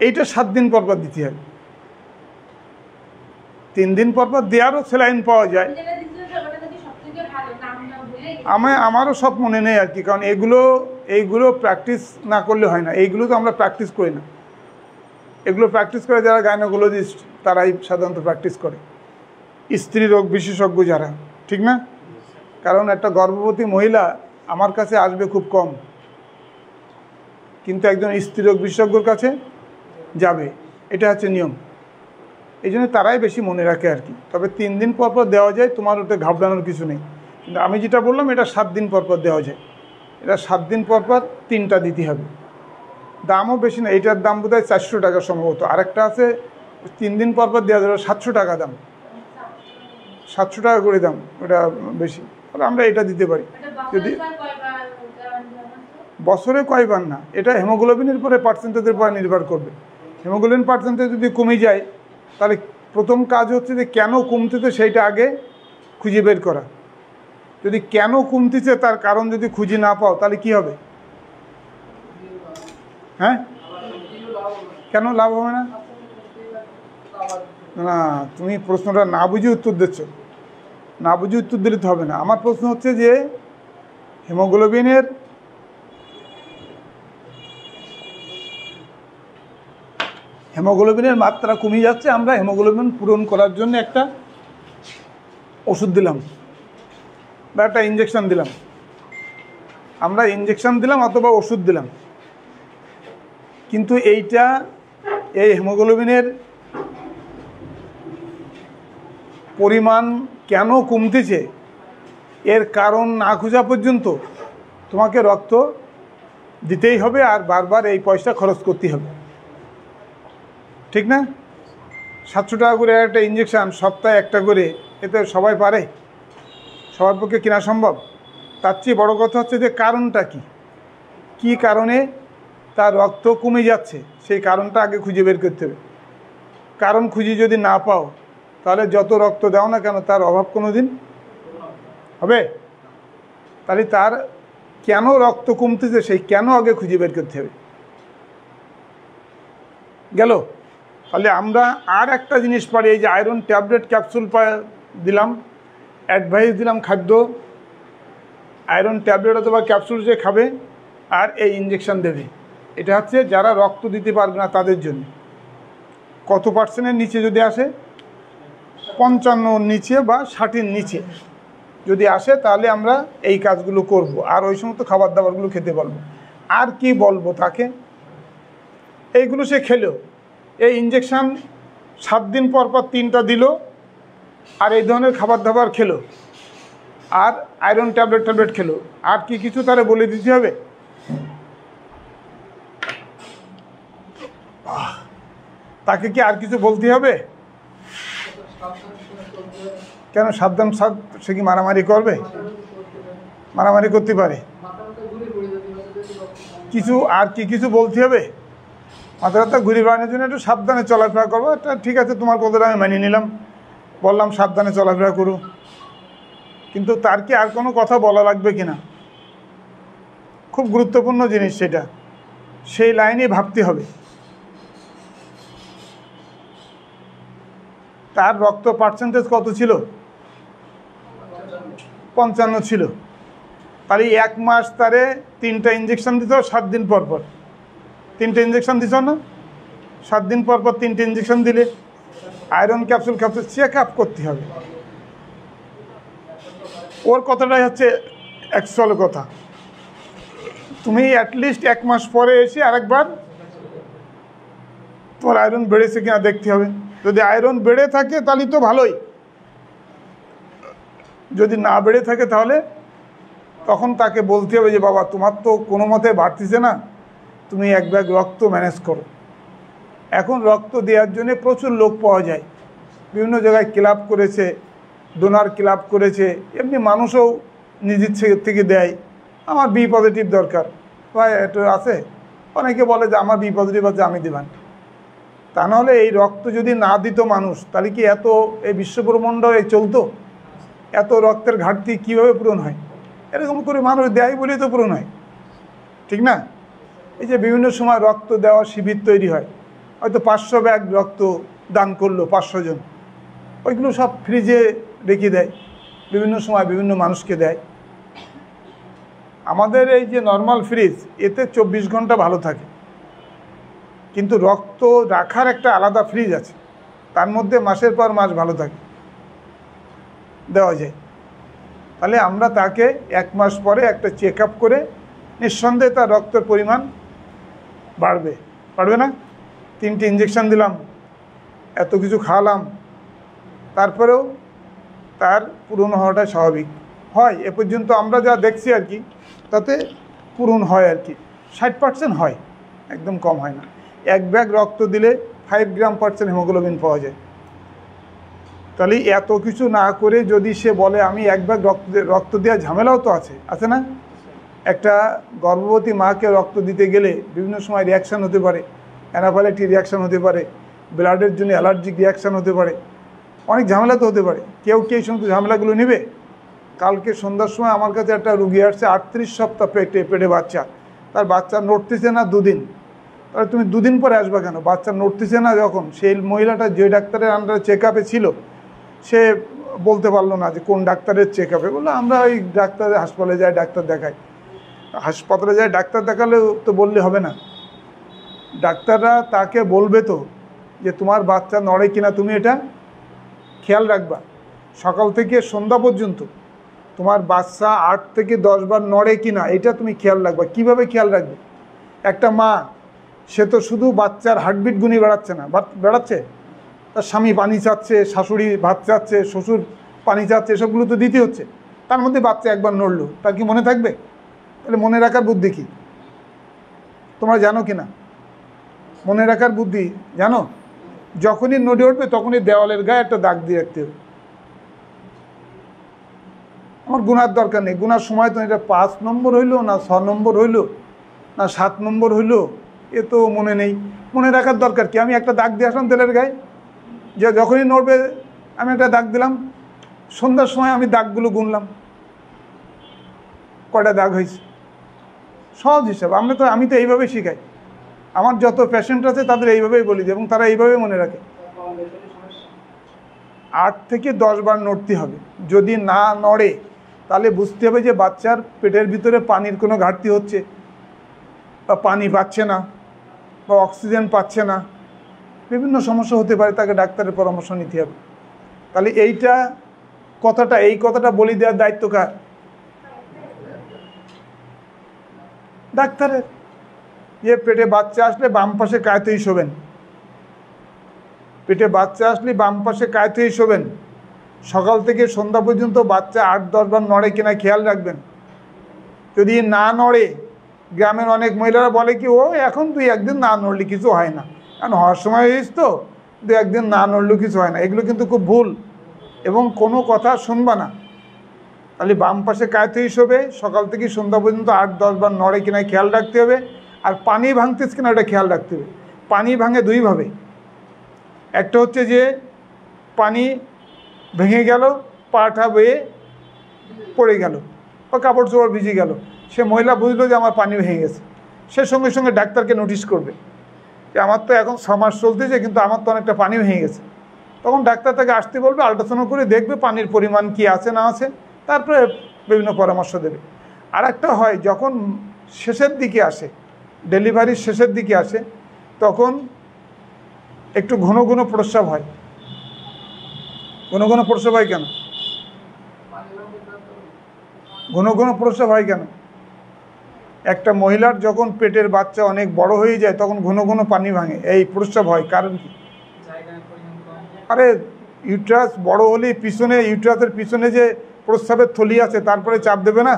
এইটা 7 দিন পর পর দিতে হবে। 3 দিন পর পর দেওয়ারও স্যালাইন পাওয়া যায়। আমারও সব মনে নেই আর কি, কারণ এইগুলো প্র্যাকটিস না করলে হয় না। এইগুলো তো আমরা প্র্যাকটিস করি না, এগুলো প্র্যাকটিস করে যারা গাইনোকোলজিস্ট তারাই সাধারণত প্র্যাকটিস করে, স্ত্রী রোগ বিশেষজ্ঞ যারা, ঠিক না? কারণ একটা গর্ভবতী মহিলা আমার কাছে আসবে খুব কম, কিন্তু একজন স্ত্রী রোগ বিশেষজ্ঞর কাছে যাবে, এটা হচ্ছে নিয়ম। এই জন্য তারাই বেশি মনে রাখে আর কি। তবে 3 দিন পর পর দেওয়া যায়, তোমার ওটা ঘাবড়ানোর কিছু নেই। কিন্তু আমি যেটা বললাম এটা 7 দিন পর পর দেওয়া যায়। এটা 7 দিন পর পর 3টা দিতে হবে। দামও বেশি না, এইটার দাম বোধ হয় 400 টাকা সম্ভবত। আরেকটা আছে 3 দিন পর পর দেওয়া যাবে, 700 টাকা দাম, 700 টাকা করে দাম, ওটা বেশি। তাহলে আমরা এটা দিতে পারি। যদি বছরে কয়বার না, এটা হিমোগ্লোবিনের পরে পার্সেন্টেজের পরে নির্ভর করবে। হিমোগ্লোবিন পার্সেন্টেজ যদি কমে যায়, তাহলে প্রথম কাজ হচ্ছে যে কেন কমতেছে সেইটা আগে খুঁজে বের করা। যদি কেন কমতেছে তার কারণ যদি খুঁজে না পাও, তাহলে কি হবে? হ্যাঁ, কেন লাভ হবে না? না, তুমি প্রশ্নটা না বুঝে উত্তর দিচ্ছ। না বুঝে উত্তর দিলে তো হবে না। আমার প্রশ্ন হচ্ছে যে হিমোগ্লোবিনের মাত্রা কমে যাচ্ছে, আমরা হিমোগ্লোবিন পূরণ করার জন্য একটা ওষুধ দিলাম বা একটা ইঞ্জেকশন দিলাম। আমরা ইঞ্জেকশন দিলাম অথবা ওষুধ দিলাম, কিন্তু এই হিমোগ্লোবিনের পরিমাণ কেন কমতেছে এর কারণ না খোঁজা পর্যন্ত তোমাকে রক্ত দিতেই হবে, আর বারবার এই পয়সা খরচ করতে হবে, ঠিক না? 700 টাকা করে একটা ইঞ্জেকশান, সপ্তাহে একটা করে, এতে সবাই পারে? সবার পক্ষে কেনা সম্ভব? তার চেয়ে বড় কথা হচ্ছে যে কারণটা কী কারণে তার রক্ত কমে যাচ্ছে, সেই কারণটা আগে খুঁজে বের করতে হবে। কারণ খুঁজে যদি না পাও, তাহলে যত রক্ত দাও না কেন তার অভাব কোনো দিন হবে? তাহলে তার কেন রক্ত কমতেছে সেই কেন আগে খুঁজে বের করতে হবে। গেল? তাহলে আমরা আর একটা জিনিস পারি, এই যে আয়রন ট্যাবলেট ক্যাপসুল দিলাম, অ্যাডভাইস দিলাম খাদ্য, আয়রন ট্যাবলেট অথবা ক্যাপসুল যে খাবে, আর এই ইঞ্জেকশন দেবে। এটা হচ্ছে যারা রক্ত দিতে পারবে না তাদের জন্য। কত পার্সেন্টের নিচে যদি আসে, 55 নিচে বা 60-এর নিচে যদি আসে, তাহলে আমরা এই কাজগুলো করব, আর ওই সমস্ত খাবার দাবারগুলো খেতে পারবো। আর কি বলবো তাকে? এইগুলো সে খেলো, এই ইঞ্জেকশান 7 দিন পর পর 3টা দিল, আর এই ধরনের খাবার দাবার খেলো, আর আয়রন ট্যাবলেট খেলো, আর কি কিছু তারা বলে দিতে হবে? তাকে কি আর কিছু বলতে হবে? কেন সাবধান? সে কি মারামারি করবে? মারামারি করতে পারে। কিছু আর কি কিছু বলতে হবে? মাথা ব্যথা ঘুরে বেড়ানোর জন্য একটু সাবধানে চলাফেরা করবো, এটা ঠিক আছে, তোমার কথাটা আমি মানিয়ে নিলাম, বললাম সাবধানে চলাফেরা করো। কিন্তু তার কি আর কোনো কথা বলা লাগবে কিনা? খুব গুরুত্বপূর্ণ জিনিস সেটা, সেই লাইনে ভাবতে হবে। তার রক্ত পার্সেন্টেজ কত ছিল? 55 ছিল। তাহলে 1 মাস তারে 3টা ইঞ্জেকশন দিত 7 দিন পর পর। 3টে ইঞ্জেকশন দিছ না? 7 দিন পর পর 3টে ইঞ্জেকশন দিলে আয়রন ক্যাপসুল চেক আপ করতে হবে। ওর কথাটাই হচ্ছে অ্যাকচুয়াল কথা। তুমি অ্যাটলিস্ট 1 মাস পরে এসে আরেকবার তোমার আয়রন বেড়েছে কিনা দেখতে হবে। যদি আয়রন বেড়ে থাকে তাহলে তো ভালোই, যদি না বেড়ে থাকে তাহলে তখন তাকে বলতে হবে যে বাবা তোমার তো কোনো মতে বাড়তিছে না, তুমি 1 ব্যাগ রক্ত ম্যানেজ করো। এখন রক্ত দেওয়ার জন্য প্রচুর লোক পাওয়া যায়, বিভিন্ন জায়গায় ক্লাব করেছে, ডোনার ক্লাব করেছে, এমনি মানুষও নিজের থেকে দেয়। আমার বি পজিটিভ দরকার, ভাই এটা আছে, অনেকে বলে যে আমার বি পজিটিভ আছে, আমি দেবেন। তা নাহলে এই রক্ত যদি না দিত মানুষ, তাহলে কি এত এই বিশ্বব্রহ্মাণ্ড চলতো? এত রক্তের ঘাটতি কিভাবে পূরণ হয়? এরকম করে মানুষ দেয় বলেই তো পূরণ হয়, ঠিক না? এই যে বিভিন্ন সময় রক্ত দেওয়া শিবির তৈরি হয়, হয়তো 500 ব্যাগ রক্ত দান করলো 500 জন, ওইগুলো সব ফ্রিজে রেখে দেয়, বিভিন্ন সময় বিভিন্ন মানুষকে দেয়। আমাদের এই যে নর্মাল ফ্রিজ, এতে 24 ঘন্টা ভালো থাকে, কিন্তু রক্ত রাখার একটা আলাদা ফ্রিজ আছে, তার মধ্যে মাসের পর মাস ভালো থাকে, দেওয়া যায়। তাহলে আমরা তাকে 1 মাস পরে একটা চেক আপ করে নিঃসন্দেহে তার রক্তের পরিমাণ বাড়বে না? 3টে ইঞ্জেকশন দিলাম, এত কিছু খাওয়ালাম, তারপরেও তার পূরণ হওয়াটা স্বাভাবিক হয়। এ পর্যন্ত আমরা যা দেখছি আর কি, তাতে পূরণ হয় আর কি, 60% হয়, একদম কম হয় না। 1 ব্যাগ রক্ত দিলে 5 গ্রাম % হিমোগ্লোবিন পাওয়া যায়। তাহলে এত কিছু না করে যদি সে বলে আমি 1 ব্যাগ রক্ত দেওয়ার ঝামেলাও তো আছে না? একটা গর্ভবতী মাকে রক্ত দিতে গেলে বিভিন্ন সময় রিয়াকশান হতে পারে, অ্যানাফাইলাক্টিক রিয়াকশান হতে পারে, ব্লাডের জন্য অ্যালার্জিক রিয়াকশান হতে পারে, অনেক ঝামেলা তো হতে পারে। কেউ কি এই সমস্ত ঝামেলাগুলো নেবে? কালকে সন্ধ্যার সময় আমার কাছে একটা রুগী আসছে, 38 সপ্তাহ পেটে বাচ্চা, তার বাচ্চা নড়তেছে না 2 দিন। তাহলে তুমি 2 দিন পরে আসবা কেন? বাচ্চা নড়তেছে না যখন, সেই মহিলাটা যে ডাক্তারের আন্ডারে চেক আপে ছিল, সে বলতে পারলো না যে কোন ডাক্তারের চেক আপে। বললো আমরা ওই ডাক্তারের হাসপাতালে যাই, ডাক্তার দেখাই। হাসপাতালে যাই ডাক্তার দেখালেও তো বললে হবে না, ডাক্তাররা তাকে বলবে তো যে তোমার বাচ্চা নড়ে কিনা তুমি এটা খেয়াল রাখবা। সকাল থেকে সন্ধ্যা পর্যন্ত তোমার বাচ্চা 8 থেকে 10 বার নড়ে কিনা এটা তুমি খেয়াল রাখবা। কিভাবে খেয়াল রাখবে? একটা মা, সে তো শুধু বাচ্চার হার্টবিট গুনি বেড়াচ্ছে, তার স্বামী পানি চাচ্ছে, শাশুড়ি ভাত চাচ্ছে, শ্বশুর পানি চাচ্ছে, এসবগুলো তো দিতে হচ্ছে। তার মধ্যে বাচ্চা একবার নড়লো, তার কি মনে থাকবে? তাহলে মনে রাখার বুদ্ধি কি তোমরা জানো কি না? মনে রাখার বুদ্ধি জানো? যখনই নড়ে উঠবে তখনই দেওয়ালের গায়ে একটা দাগ দিয়ে রাখতে হবে। আমার গুনার দরকার নেই, গুনার সময় তো এটা 5 নম্বর হইলো না 6 নম্বর হইলো না 7 নম্বর হইলো এ তো মনে নেই। মনে রাখার দরকার কি? আমি একটা দাগ দিয়ে আসলাম তেলের গায়ে, যে যখনই নড়বে আমি একটা দাগ দিলাম। সন্ধ্যার সময় আমি দাগগুলো গুনলাম, কয়টা দাগ হয়েছে, সহজ হিসাব। আমি তো এইভাবেই শিখাই, আমার যত পেশেন্ট আছে তাদের এইভাবেই বলি এবং তারা এইভাবেই মনে রাখে। 8 থেকে 10 বার নড়তে হবে। যদি না নড়ে তাহলে বুঝতে হবে যে বাচ্চার পেটের ভিতরে পানির কোনো ঘাটতি হচ্ছে, বা পানি পাচ্ছে না, বা অক্সিজেন পাচ্ছে না, বিভিন্ন সমস্যা হতে পারে, তাকে ডাক্তারের পরামর্শ নিতে হবে। তাহলে এই কথাটা বলি দেওয়ার দায়িত্ব কার? ডাক্তারের। যে পেটে বাচ্চা আসলে বাম পাশে কায়তেই শোবেন, পেটে বাচ্চা আসলে বাম পাশে কায়তেই শোবেন। সকাল থেকে সন্ধ্যা পর্যন্ত বাচ্চা 8-10 বার নড়ে কিনা খেয়াল রাখবেন। যদি না নড়ে, গ্রামের অনেক মহিলারা বলে কি, ও এখন 2-1 দিন না নড়লে কিছু হয় না, কারণ হওয়ার সময় হয়েছে তো 2-1 দিন না নড়লেও কিছু হয় না। এগুলো কিন্তু খুব ভুল এবং কোনো কথা শুনবা না। তাহলে বাম পাশে কায়তেই শোবে, সকাল থেকে সন্ধ্যা পর্যন্ত 8-10 বার নড়ে কিনা খেয়াল রাখতে হবে। আর পানি ভাঙতেছে কিনা ওটা খেয়াল রাখতে হবে। পানি ভাঙে দুইভাবে, একটা হচ্ছে যে পানি ভেঙে গেল, পাটা বয়ে পড়ে গেল বা কাপড় চোপড় ভিজে গেল, সে মহিলা বুঝলো যে আমার পানি ভেঙে গেছে, সে সঙ্গে সঙ্গে ডাক্তারকে নোটিশ করবে যে আমার তো এখন 6 মাস চলতেছে কিন্তু আমার তো অনেকটা পানি ভেঙে গেছে। তখন ডাক্তার তাকে আসতে বলবে, আল্ট্রাসাউন্ড করে দেখবে পানির পরিমাণ কি আছে না আছে, তারপরে বিভিন্ন পরামর্শ দেবে। আর একটা হয় যখন শেষের দিকে আসে, ডেলিভারির শেষের দিকে আসে, তখন একটু ঘন ঘন প্রস্রাব হয়। ঘন ঘন প্রস্রাব হয় কেন? ঘন ঘন প্রস্রাব হয় কেন? একটা মহিলার যখন পেটের বাচ্চা অনেক বড় হয়ে যায় তখন ঘন ঘন পানি ভাঙে, এই প্রস্রাব হয়। কারণ কি? আরে ইউট্রাস বড় হলে পিছনে, ইউট্রাসের পিছনে যে প্রস্রাবের থলি আছে তারপরে চাপ দেবে না?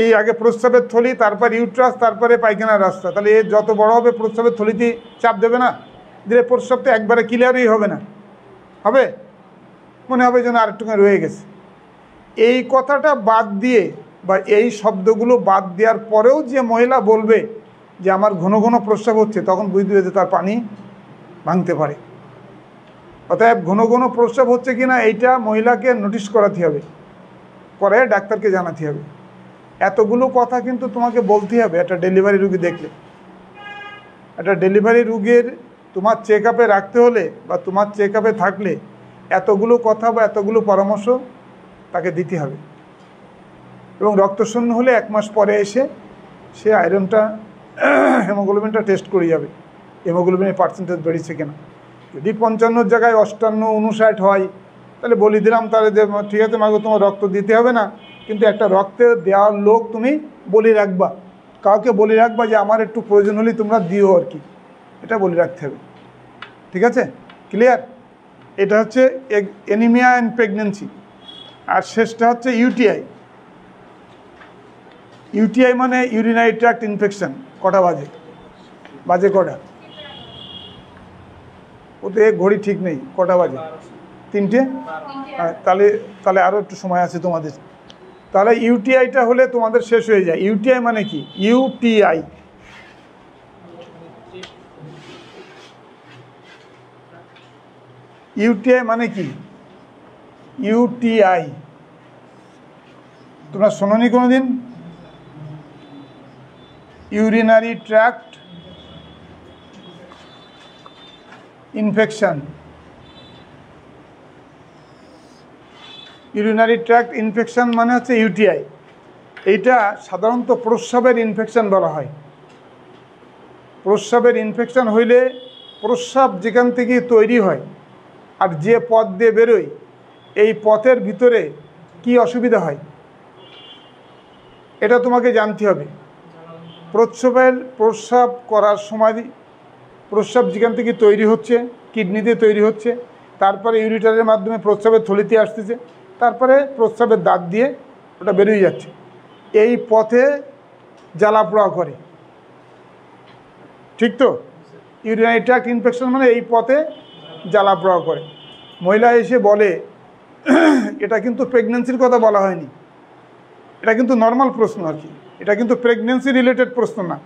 এই আগে প্রস্রাবের থলি, তারপর ইউট্রাস, তারপরে পায়খানার রাস্তা। তাহলে এ যত বড় হবে প্রস্রাবের থলিতে চাপ দেবে না? দিলে প্রস্রাব তো একবারে ক্লিয়ারই হবে না, হবে মনে হবে যেন আরেকটুখানি রয়ে গেছে। এই কথাটা বাদ দিয়ে বা এই শব্দগুলো বাদ দেওয়ার পরেও যে মহিলা বলবে যে আমার ঘন ঘন প্রস্রাব হচ্ছে, তখন বুঝতে হবে যে তার পানি ভাঙতে পারে। অতএব ঘন ঘন প্রস্রাব হচ্ছে কিনা এইটা মহিলাকে নোটিশ করাতে হবে, পরে ডাক্তারকে জানাতে হবে। এতগুলো কথা কিন্তু তোমাকে বলতেই হবে একটা ডেলিভারি রুগী দেখলে। একটা ডেলিভারি রুগীর তোমার চেক আপে রাখতে হলে বা তোমার চেক আপে থাকলে এতগুলো কথা বা এতগুলো পরামর্শ তাকে দিতে হবে। এবং রক্তশূন্য হলে 1 মাস পরে এসে সে আয়রনটা, হেমোগ্লোবিনটা টেস্ট করে যাবে, হেমোগ্লোবিনের পার্সেন্টেজ বেড়েছে কিনা। যদি 55 জায়গায় 58, 59 হয় তাহলে বলি দিলাম, তাহলে ঠিক আছে মাগো তোমার রক্ত দিতে হবে না, কিন্তু একটা রক্তে দেওয়ার লোক তুমি বলি রাখবা, কাউকে বলি রাখবা যে আমার একটু প্রয়োজন হলে তোমরা দিও আর কি, এটা বলি রাখতে হবে। ঠিক আছে, ক্লিয়ার? এটা হচ্ছে অ্যানিমিয়া অ্যান্ড প্রেগনেন্সি। আর শেষটা হচ্ছে ইউটিআই। ইউটিআই মানে ইউরিনারি ট্র্যাক্ট ইনফেকশন। কটা বাজে? বাজে কটা? ওতে ঘড়ি ঠিক নেই, কটা বাজে? 3টে? তাহলে আরও একটু সময় আছে তোমাদের। তাহলে ইউটিআইটা হলে তোমাদের শেষ হয়ে যায়। ইউটিআই মানে কি? ইউটিআই ইউটিআই মানে কি? ইউটিআই তোমরা শোনোনি কোনোদিন? Urinary tract infection. Urinary tract infection মানে হচ্ছে ইউটিআই। এইটা সাধারণত প্রস্রাবের ইনফেকশন বলা হয়। প্রস্রাবের ইনফেকশন হইলে প্রস্রাব যেখান থেকে তৈরি হয় আর যে পথ দিয়ে বেরোয়, এই পথের ভিতরে কি অসুবিধা হয় এটা তোমাকে জানতে হবে। প্রস্রাব করার সময় প্রস্রাব যেখান থেকে তৈরি হচ্ছে, কিডনিতে তৈরি হচ্ছে, তারপরে ইউরিটারের মাধ্যমে প্রস্রাবের থলিতে আসতেছে, তারপরে প্রস্রাবের দাঁত দিয়ে ওটা বেরিয়ে যাচ্ছে। এই পথে জ্বালা পোড়া করে, ঠিক তো? ইউরিনারি ট্র্যাক্ট ইনফেকশন মানে এই পথে জ্বালা পোড়া করে। মহিলা এসে বলে, এটা কিন্তু প্রেগনেন্সির কথা বলা হয়নি, এটা কিন্তু নর্মাল প্রশ্ন আর কি, এটা কিন্তু প্রেগনেন্সি রিলেটেড প্রশ্ন না,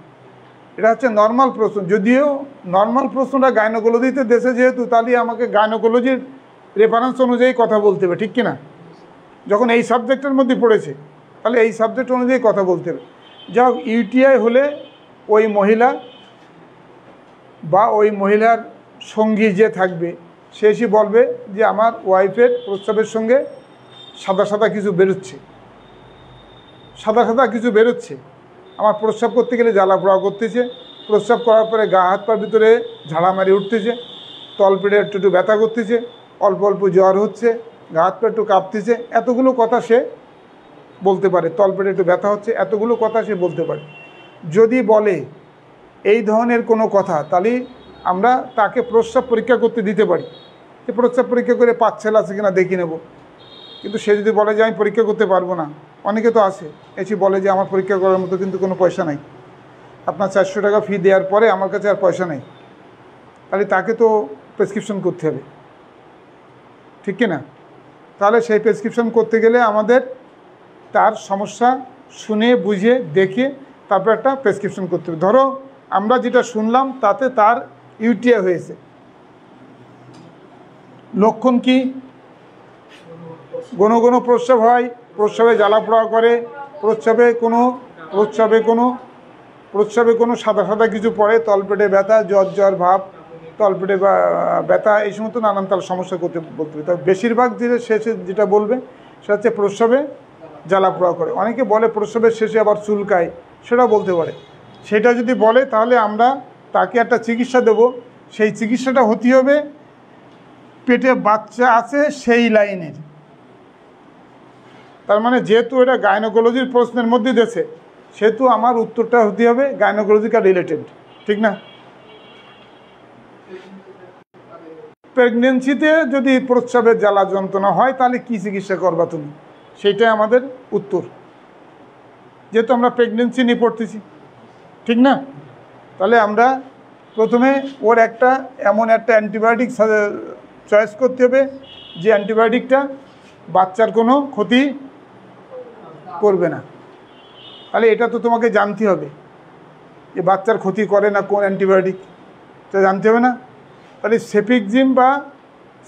এটা হচ্ছে নর্মাল প্রশ্ন। যদিও নর্মাল প্রশ্নটা গাইনোকোলজিতে দেশে যেহেতু, তাহলে আমাকে গাইনোকোলজির রেফারেন্স অনুযায়ী কথা বলতে হবে, ঠিক কিনা? যখন এই সাবজেক্টের মধ্যে পড়েছে তাহলে এই সাবজেক্ট অনুযায়ী কথা বলতে হবে। যা হোক, ইউটিআই হলে ওই মহিলা বা ওই মহিলার সঙ্গী যে থাকবে সে এসে বলবে যে আমার ওয়াইফের প্রস্রাবের সঙ্গে সাদা সাদা কিছু বেরোচ্ছে, সাদা সাদা কিছু বেরোচ্ছে, আমার প্রস্রাব করতে গেলে জ্বালা পোড়া করতেছে, প্রস্রাব করার পরে গা হাত পার ভিতরে ঝাড়ামারি উঠতেছে, তলপেটে একটু একটু ব্যথা করতেছে, অল্প অল্প জ্বর হচ্ছে, গা হাত পা একটু কাঁপতেছে, এতগুলো কথা সে বলতে পারে। তলপেটে একটু ব্যথা হচ্ছে, এতগুলো কথা সে বলতে পারে। যদি বলে এই ধরনের কোনো কথা, তাহলে আমরা তাকে প্রস্রাব পরীক্ষা করতে দিতে পারি, যে প্রস্রাব পরীক্ষা করে পাচ্ছেল আছে কিনা দেখে নেব। কিন্তু সে যদি বলে যে আমি পরীক্ষা করতে পারবো না, অনেকে তো আসে এসে বলে যে আমার পরীক্ষা করার মতো কিন্তু কোনো পয়সা নাই, আপনার 400 টাকা ফি দেওয়ার পরে আমার কাছে আর পয়সা নেই, তাহলে তাকে তো প্রেসক্রিপশন করতে হবে, ঠিক কি না? তাহলে সেই প্রেসক্রিপশন করতে গেলে আমাদের তার সমস্যা শুনে বুঝে দেখে তারপর একটা প্রেসক্রিপশন করতে হবে। ধরো আমরা যেটা শুনলাম তাতে তার ইউটিআই হয়েছে, লক্ষণ কি? ঘন ঘন প্রস্রাব হয়, প্রস্রাবে জ্বালা পোড়া করে, প্রস্রাবে কোনো সাদা সাদা কিছু পড়ে, তলপেটে ব্যথা, জ্বর ভাব, তলপেটে ব্যথা, এই সমস্ত নানান তার সমস্যা করতে বলতে হবে। তবে বেশিরভাগ শেষে যেটা বলবে সেটা হচ্ছে প্রস্রাবে জ্বালা পোড়া করে। অনেকে বলে প্রস্রাবের শেষে আবার চুলকায়, সেটাও বলতে পারে। সেটা যদি বলে তাহলে আমরা তাকে একটা চিকিৎসা দেব। সেই চিকিৎসাটা হতে হবে পেটে বাচ্চা আছে সেই লাইনের। তার মানে যেহেতু এটা গাইনোকোলজির প্রশ্নের মধ্যে দিয়েছে, সেহেতু আমার উত্তরটা হতে হবে গাইনোকোলজিক্যাল রিলেটেড, ঠিক না? প্রেগনেন্সিতে যদি প্রস্রাবের জ্বালা যন্ত্রণা হয় তাহলে কী চিকিৎসা করবা তুমি, সেইটাই আমাদের উত্তর, যেহেতু আমরা প্রেগনেন্সি নিয়ে পড়তেছি, ঠিক না? তাহলে আমরা প্রথমে ওর এমন একটা অ্যান্টিবায়োটিক চয়েস করতে হবে যে অ্যান্টিবায়োটিকটা বাচ্চার কোনো ক্ষতি করবে না। তাহলে এটা তো তোমাকে জানতে হবে যে বাচ্চার ক্ষতি করে না কোন অ্যান্টিবায়োটিক, এটা জানতে হবে না? তাহলে সেফিক্সিম বা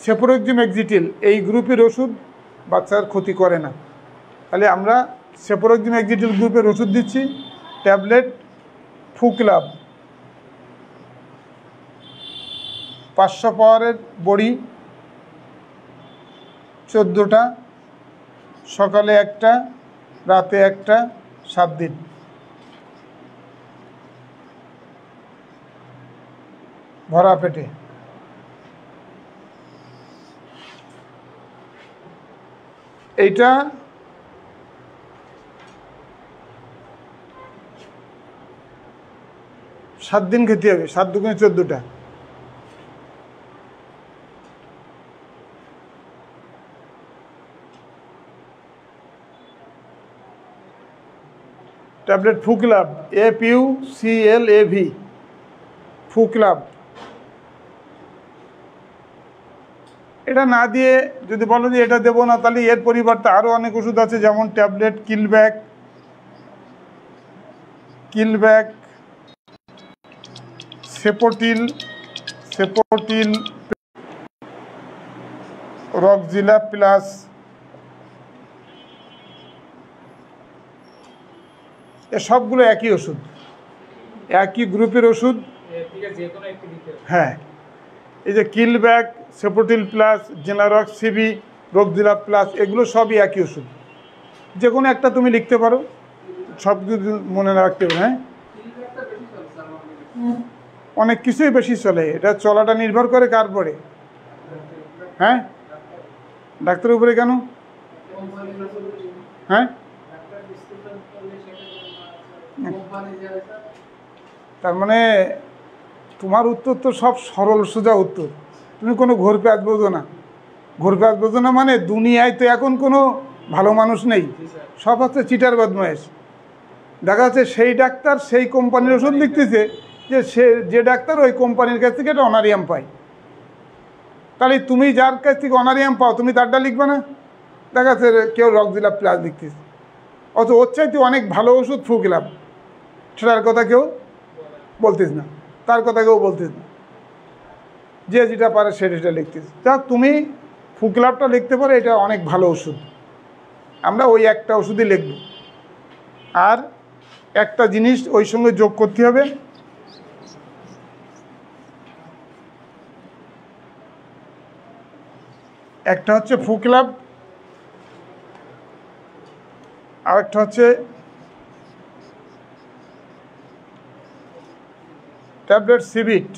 সেফোরোক্সিম এক্সিটিল এই গ্রুপের ওষুধ বাচ্চার ক্ষতি করে না। তাহলে আমরা সেফোরোক্সিম এক্সিটিল গ্রুপের ওষুধ দিচ্ছি, ট্যাবলেট ফুকলাভ 500 পাওয়ারের বড়ি 14টা, সকালে 1টা, রাতে 1টা, 7 দিন। ভরা পেটে। এইটা 7 দিন খেতে হবে, 7 দুগুণে 14টা। Tablet ফুকলাভ FUCLAV ফুকলাভ। এটা না দিয়ে যদি বলো যে এটা দেবো না, তাহলে এর পরিবর্তে আরও অনেক ওষুধ আছে, যেমন tablet Killback, Sepotil, Roxilla plus, এ সবগুলো একই ওষুধ, একই গ্রুপের ওষুধ। হ্যাঁ, এই যে Killback, Sepotil plus, Generox CB, Roxilla plus, এগুলো সবই একই ওষুধ। যে কোনো একটা তুমি লিখতে পারো, সব কিছু মনে রাখতে হবে। হ্যাঁ, অনেক কিছুই বেশি চলে, এটা চলাটা নির্ভর করে কার পরে? হ্যাঁ, ডাক্তারের উপরে। কেন? হ্যাঁ, তার মানে তোমার উত্তর তো সব সরল সোজা উত্তর, তুমি কোনো ঘোর প্যাঁচ বোঝো না। ঘোর প্যাঁচ বোঝো না মানে দুনিয়ায় তো এখন কোনো ভালো মানুষ নেই, সব হচ্ছে চিটার বদমাইশ। দেখা যাচ্ছে সেই ডাক্তার সেই কোম্পানির ওষুধ লিখতেছে, যে সে যে ডাক্তার ওই কোম্পানির কাছ থেকে একটা অনারিয়াম পায়, তাহলে তুমি যার কাছ থেকে অনারিয়াম পাও তুমি তারটা লিখবে না? দেখা যাচ্ছে কেউ রক্সিলাভ প্লাস লিখতেছে, অথচ ওর চাইতে অনেক ভালো ওষুধ ফ্লুক্লাভ, সেটার কথা কেউ বলতিস না, তার কথা কেউ বলতিস না, যে যেটা পারে সেটা লিখতিস। তা তুমি ফ্লুক্লাভটা লিখতে পারো, এটা অনেক ভালো ওষুধ, আমরা ওই একটা ওষুধই লিখব। আর একটা জিনিস ওই সঙ্গে যোগ করতে হবে, একটা হচ্ছে ফ্লুক্লাভ, আর একটা হচ্ছে ট্যাবলেট সিবিট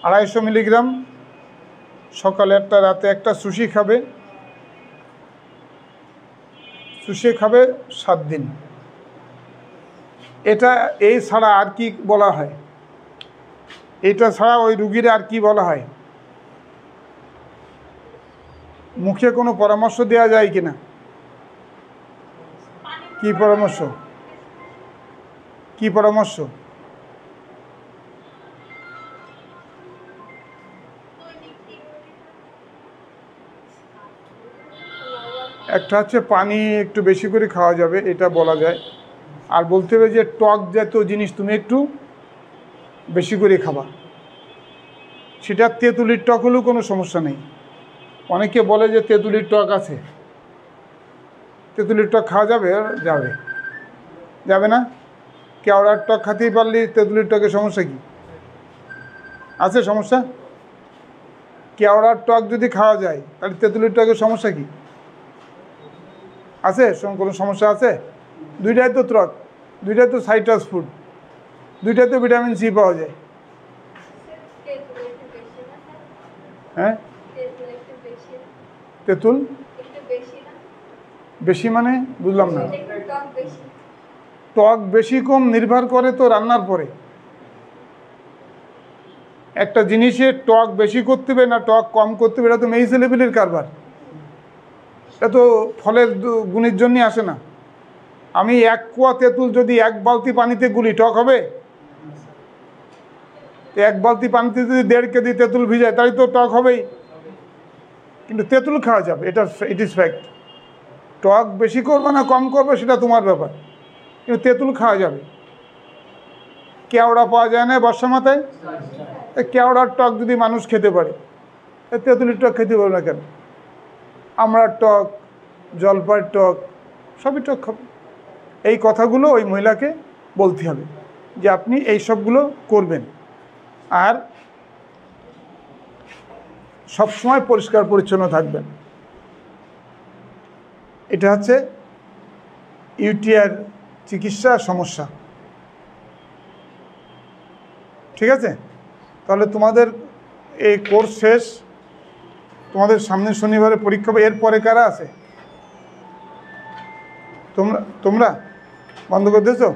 250 মিলিগ্রাম, সকালে একটা রাতে একটা, সুশি খাবে 7 দিন। এটা এই ছাড়া আর কি বলা হয়? এটা ছাড়া ওই রুগীর আর কি বলা হয়? মুখে কোনো পরামর্শ দেওয়া যায় কিনা? কি পরামর্শ? কি পরামর্শ? একটা হচ্ছে পানি একটু বেশি করে খাওয়া যাবে, এটা বলা যায়। আর বলতে হবে যে টক জাতীয় জিনিস তুমি একটু বেশি করে খাবা, সেটা তেঁতুলির টক হলেও কোনো সমস্যা নেই। অনেকে বলে যে তেঁতুলির টক আছে, তেঁতুলির টক খাওয়া যাবে? যাবে, যাবে না? কেওড়ার টক খাতেই পারলে তেঁতুলির টকের সমস্যা কি আছে? সমস্যা? কেওড়ার টক যদি খাওয়া যায় তাহলে তেঁতুলির টকের সমস্যা কি আছে? কোনো সমস্যা আছে? দুইটাই তো টক, দুইটাই তো সাইট্রাস ফুড, দুইটাই তো ভিটামিন সি পাওয়া যায়। হ্যাঁ, তেঁতুল বেশি মানে বুঝলাম না। টক বেশি কম নির্ভর করে তো রান্নার পরে। একটা জিনিসে টক বেশি করতে হবে না টক কম করতে হবে, এটা তো মেয়ে ছেলেপিলের কারবার, এটা তো ফলের গুণের জন্য আসে না। আমি 1 কোয়া তেঁতুল যদি 1 বালতি পানিতে গুলি, টক হবে? 1 বালতি পানিতে যদি 1.5 কেজি তেঁতুল ভিজায় তাহলে তো টক হবেই। কিন্তু তেঁতুল খাওয়া যাবে, এটা ইট ইজ ফ্যাক্ট। টক বেশি করবে না কম করবে সেটা তোমার ব্যাপার, কিন্তু তেঁতুল খাওয়া যাবে। কেওড়া পাওয়া যায় না বর্ষা মাথায়? কেওড়ার টক যদি মানুষ খেতে পারে, তেঁতুলির টক খেতে পারবে না কেন? আমড়ার টক, জলপাইয়ের টক, সবই টক খাবে। এই কথাগুলো ওই মহিলাকে বলতে হবে যে আপনি এই সবগুলো করবেন। আর সবসময় পরিষ্কার পরিচ্ছন্ন থাকবেন। এটা হচ্ছে ইউটিআইয়ের চিকিৎসা সমস্যা। ঠিক আছে, তাহলে তোমাদের এই কোর্স শেষ, তোমাদের সামনের শনিবারে পরীক্ষা হবে। এরপরে কারা আছে? তোমরা বন্ধ করে দিয়েছো?